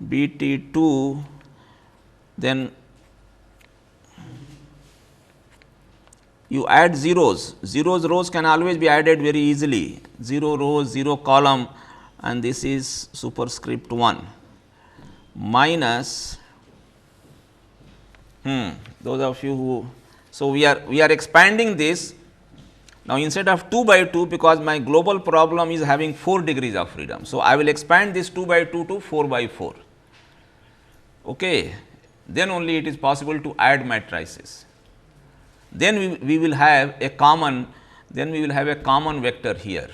A: BT2, then you add zeros, rows can always be added very easily, 0 rows, 0 column, and this is superscript 1 minus, those of you who, so we are expanding this. Now, instead of 2 by 2, because my global problem is having 4 degrees of freedom. So, I will expand this 2 by 2 to 4 by 4, okay. Then only it is possible to add matrices. Then we will have a common, vector here.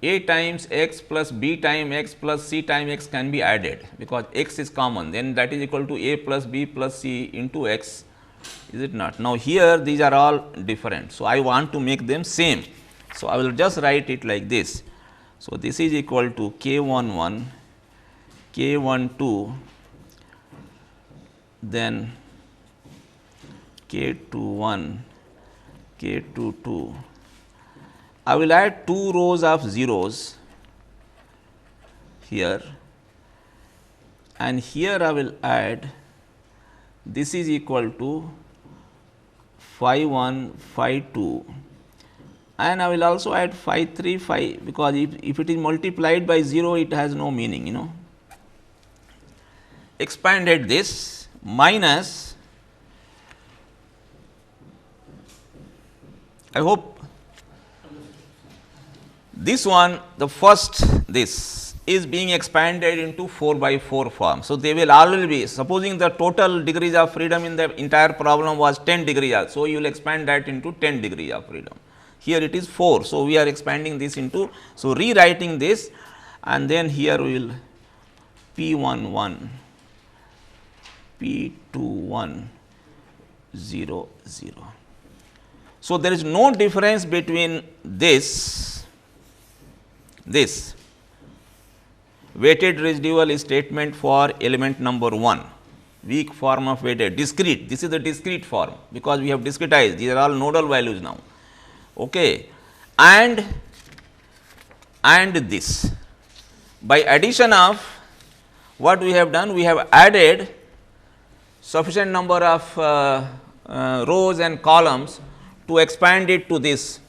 A: A times x plus b times x plus c times x can be added, because x is common, then that is equal to a plus b plus c into x, is it not? Now, here these are all different. So, I want to make them same. So, I will just write it like this. So, this is equal to k11, k12, then k21, k22. I will add 2 rows of zeros here, and here I will add, this is equal to phi 1, phi 2, and I will also add phi 3, phi, because if it is multiplied by 0, it has no meaning, Expanded this minus, I hope this one, the first, this is being expanded into 4 by 4 form. So, they will always be, supposing the total degrees of freedom in the entire problem was 10 degrees, so you will expand that into 10 degrees of freedom. here it is 4. So, we are expanding this into, so rewriting this, and then here we will P 1 1, P 2 1 0 0. So, there is no difference between this weighted residual statement for element number 1, weak form of weighted discrete. This is the discrete form, because we have discretized, these are all nodal values now. Okay. And this, by addition of what we have done, we have added sufficient number of rows and columns to expand it to this.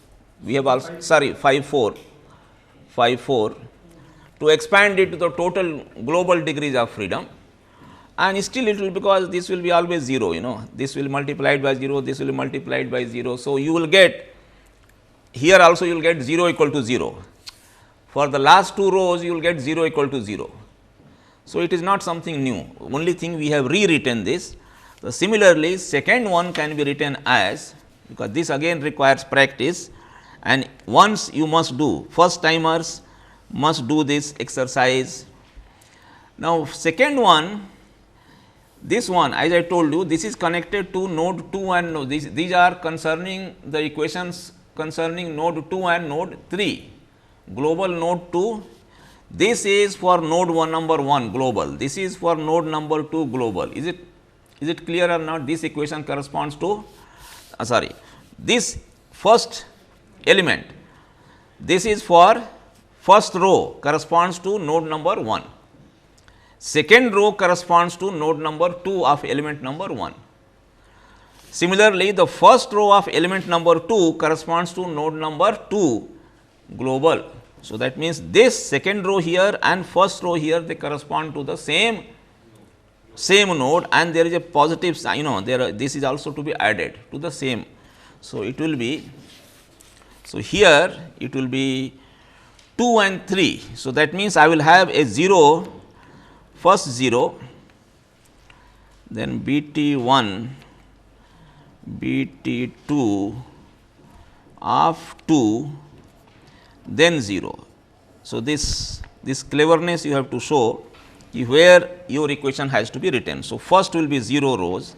A: We have also, sorry, 5 4 to expand it to the total global degrees of freedom, and still it will, because this will be always 0, you know, this will multiplied by 0, this will be multiplied by 0. So, you will get here also you will get 0 equal to 0. For the last 2 rows you will get 0 equal to 0. So, it is not something new, only thing we have rewritten this. So, similarly, second one can be written as, because this again requires practice, and once you must do, first timers must do this exercise. Now, second one, this one, as I told you, this is connected to node 2 and node, these are concerning the equations concerning node 2 and node 3. Global node 2, this is for node 1 number 1 global, this is for node number 2 global. Is it clear or not? This equation corresponds to this first element, this is for first row corresponds to node number 1, second row corresponds to node number 2 of element number 1. Similarly, the first row of element number 2 corresponds to node number 2 global. So, that means, this second row here and first row here, they correspond to the same node, and there is a positive sign, you know, this is also to be added to the same. So, it will be, so here it will be 2 and 3. So, that means, I will have a 0, first 0, then BT 1, BT 2 of 2, then 0. So, this cleverness you have to show where your equation has to be written. So, first will be 0 rows,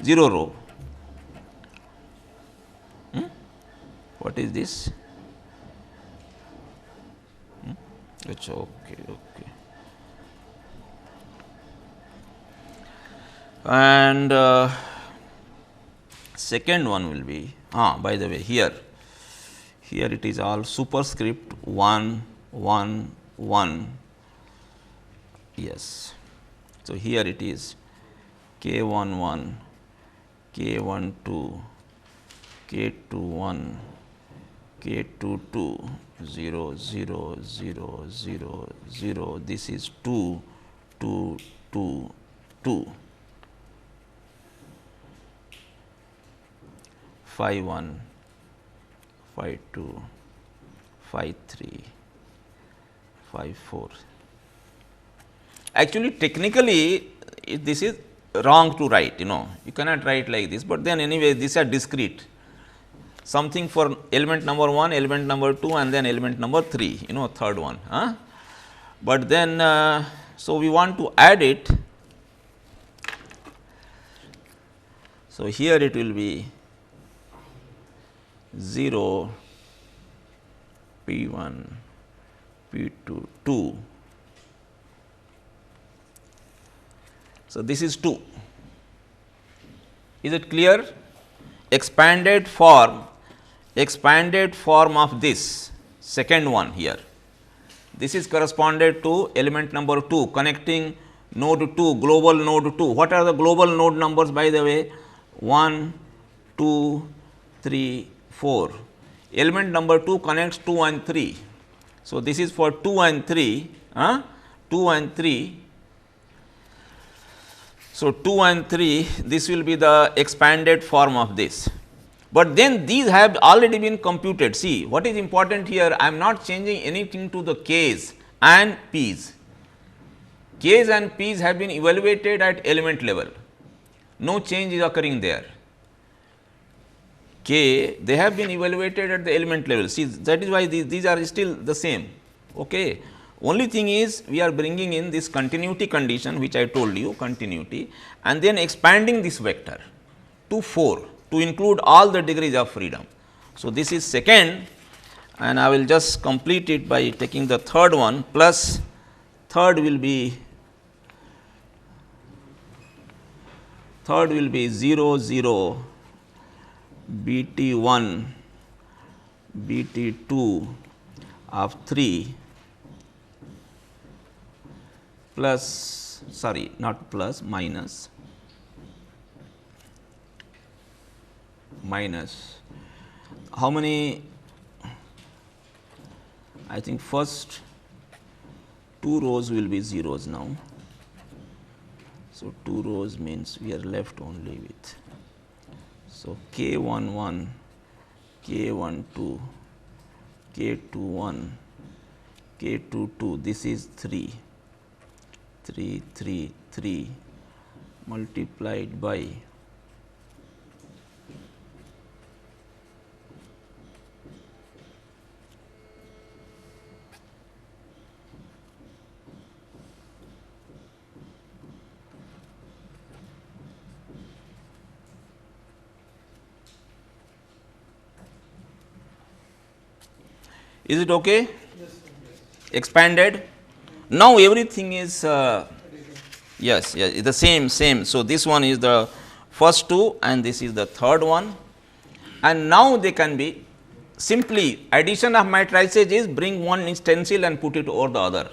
A: 0 row. What is this? It's okay. And second one will be, by the way, here it is all superscript 1 1 1. Yes. So, here it is k 1 1, k 1 2, k 2 1, k 2 2, 0 0 0 0 0. This is 2 2 2 2. 5 1, 5 2, 5 3, 5 4. Actually, technically this is wrong to write, you know, you cannot write like this, but then anyway these are discrete, something for element number 1, element number 2 and then element number 3, you know, third one. But then, so we want to add it. So, here it will be 0, P 1, P 2, 2. So, this is 2. Is it clear? Expanded form of this second one here. This is corresponded to element number 2 connecting node 2, global node 2. What are the global node numbers, by the way? 1, 2, 3, 4. Element number 2 connects 2 and 3. So, this is for 2 and 3, 2 and 3. So, 2 and 3, this will be the expanded form of this. But then these have already been computed. See, what is important here, I am not changing anything to the k's and p's. K's and p's have been evaluated at element level, no change is occurring there. k, they have been evaluated at the element level. See, that is why these are still the same. Okay. Only thing is, we are bringing in this continuity condition, which I told you, continuity, and then expanding this vector to 4 to include all the degrees of freedom. So, this is second, and I will just complete it by taking the third one, plus third will be 0 0 BT 1 BT 2 of 3 plus, sorry, not plus, minus how many? I think first 2 rows will be zeros now. So, 2 rows means we are left only with, so k 1 1, k 1 2, k 2 1, k 2 2, this is 3 multiplied by is it okay?
B: Yes, sir.
A: Expanded. Now, everything is yes, the same. So, this one is the first two and this is the third one, and now they can be simply addition of matrices is bring one stencil and put it over the other,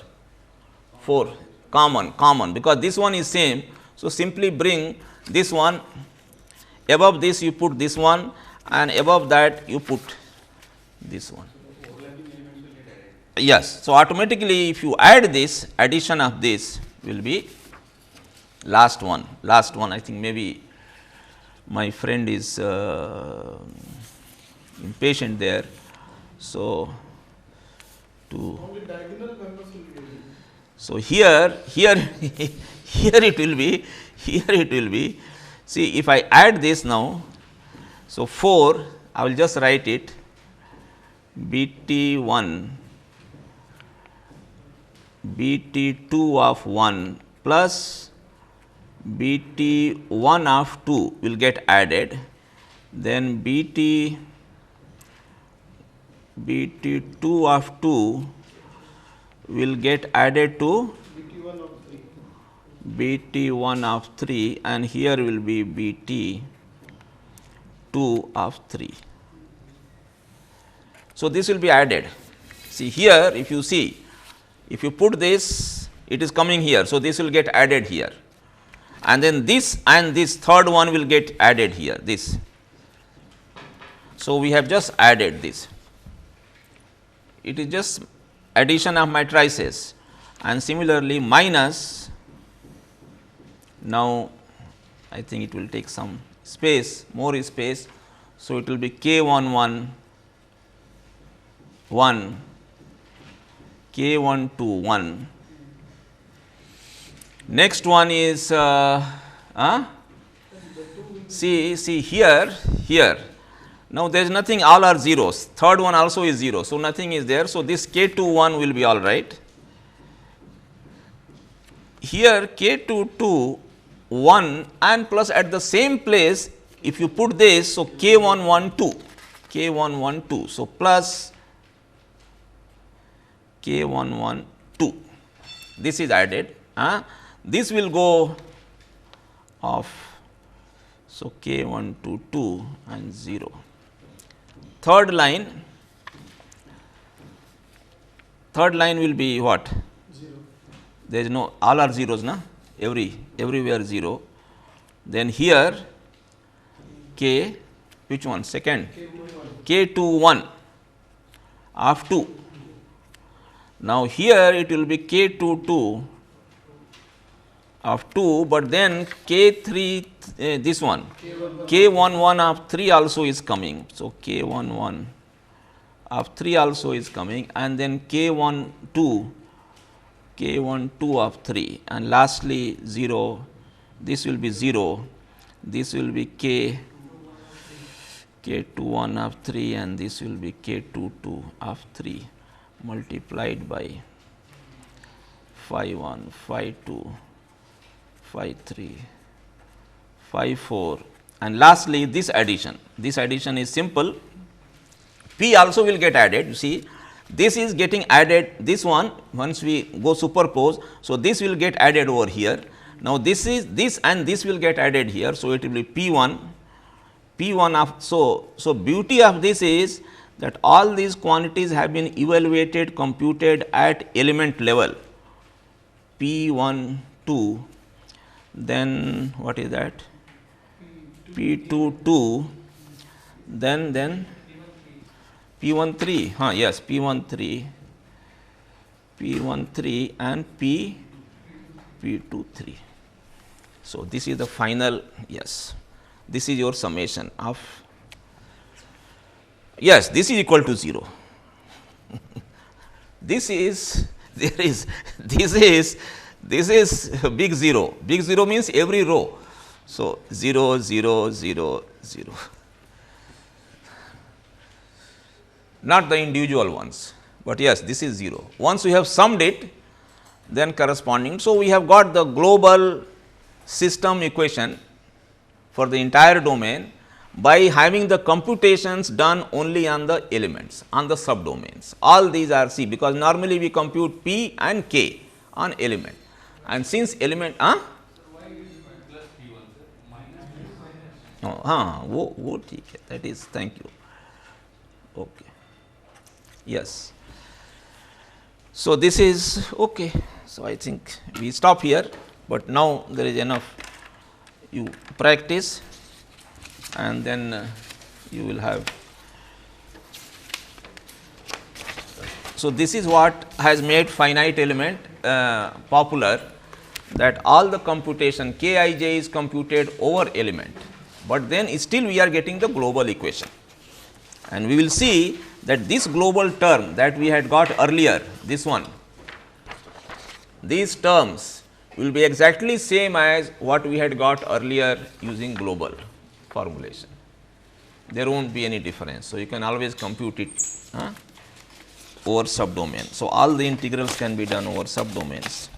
A: 4 common because this one is same. So, simply bring this one, above this you put this one, and above that you put this one. Yes. So, automatically if you add this, addition of this will be last one I think maybe my friend is impatient there. So,
B: Only diagonal members will be able.
A: so here it will be, see if I add this now, so 4 I will just write it BT 1 BT 2 of 1 plus BT 1 of 2 will get added, then BT 2 of 2 will get added to BT 1 of 3 and here will be BT 2 of 3. So, this will be added. See here, if you see, if you put this, it is coming here. So, this will get added here, and then this and this third one will get added here, this. So, we have just added this. It is just addition of matrices, and similarly minus. Now, I think it will take some space, more space. So, it will be k 1 1 1 k 1 2 1. Next one is see here. Now, there is nothing, all are zeros. Third one also is 0. So, nothing is there. So, this k 2 1 will be all right. Here k 2 2 1 and plus at the same place if you put this. So, k 1 1 2 k 1 1 2. So, plus k 1 1 2, this is added, this will go off. So, k 1 2 2 and 0. Third line will be what?
B: 0.
A: There is no, all are zeros, na? Everywhere 0. Then here k, which one? Second, k 2 1 of 2. Now, here it will be k 2 2 of 2, but then k 3 this one k 1 1 of 3 also is coming. So, k 1 1 of 3 also is coming, and then k 1 2 of 3, and lastly 0, this will be 0, this will be k K21 of 3 and this will be K22 of 3 multiplied by phi 1, phi 2, phi 3, phi 4 and lastly this addition. This addition is simple. P also will get added. You see, this is getting added, this one once we go superpose. So, this will get added over here. Now, this is this and this will get added here. So, it will be P1 of. So, beauty of this is that all these quantities have been evaluated, computed at element level P1 2, then what is that P2 2, then P1 3, yes, P1 3 and P2 3. So, this is the final, yes, this is your summation of, yes, this is equal to 0. This is big 0. Big 0 means every row. So, 0 0 0 0, not the individual ones, but yes, this is 0. Once we have summed it, then corresponding. So, we have got the global system equation for the entire domain by having the computations done only on the elements, on the subdomains. All these are C, because normally we compute P and K on element, and since element that is, thank you. Okay. Yes. So, this is okay. So, I think we stop here, but now there is enough, you practice and then you will have. So, this is what has made finite element popular, that all the computation Kij is computed over element, but then still we are getting the global equation. And we will see that this global term that we had got earlier, this one, these terms will be exactly same as what we had got earlier using global formulation. There won't be any difference. So, you can always compute it over subdomain. So, all the integrals can be done over subdomains.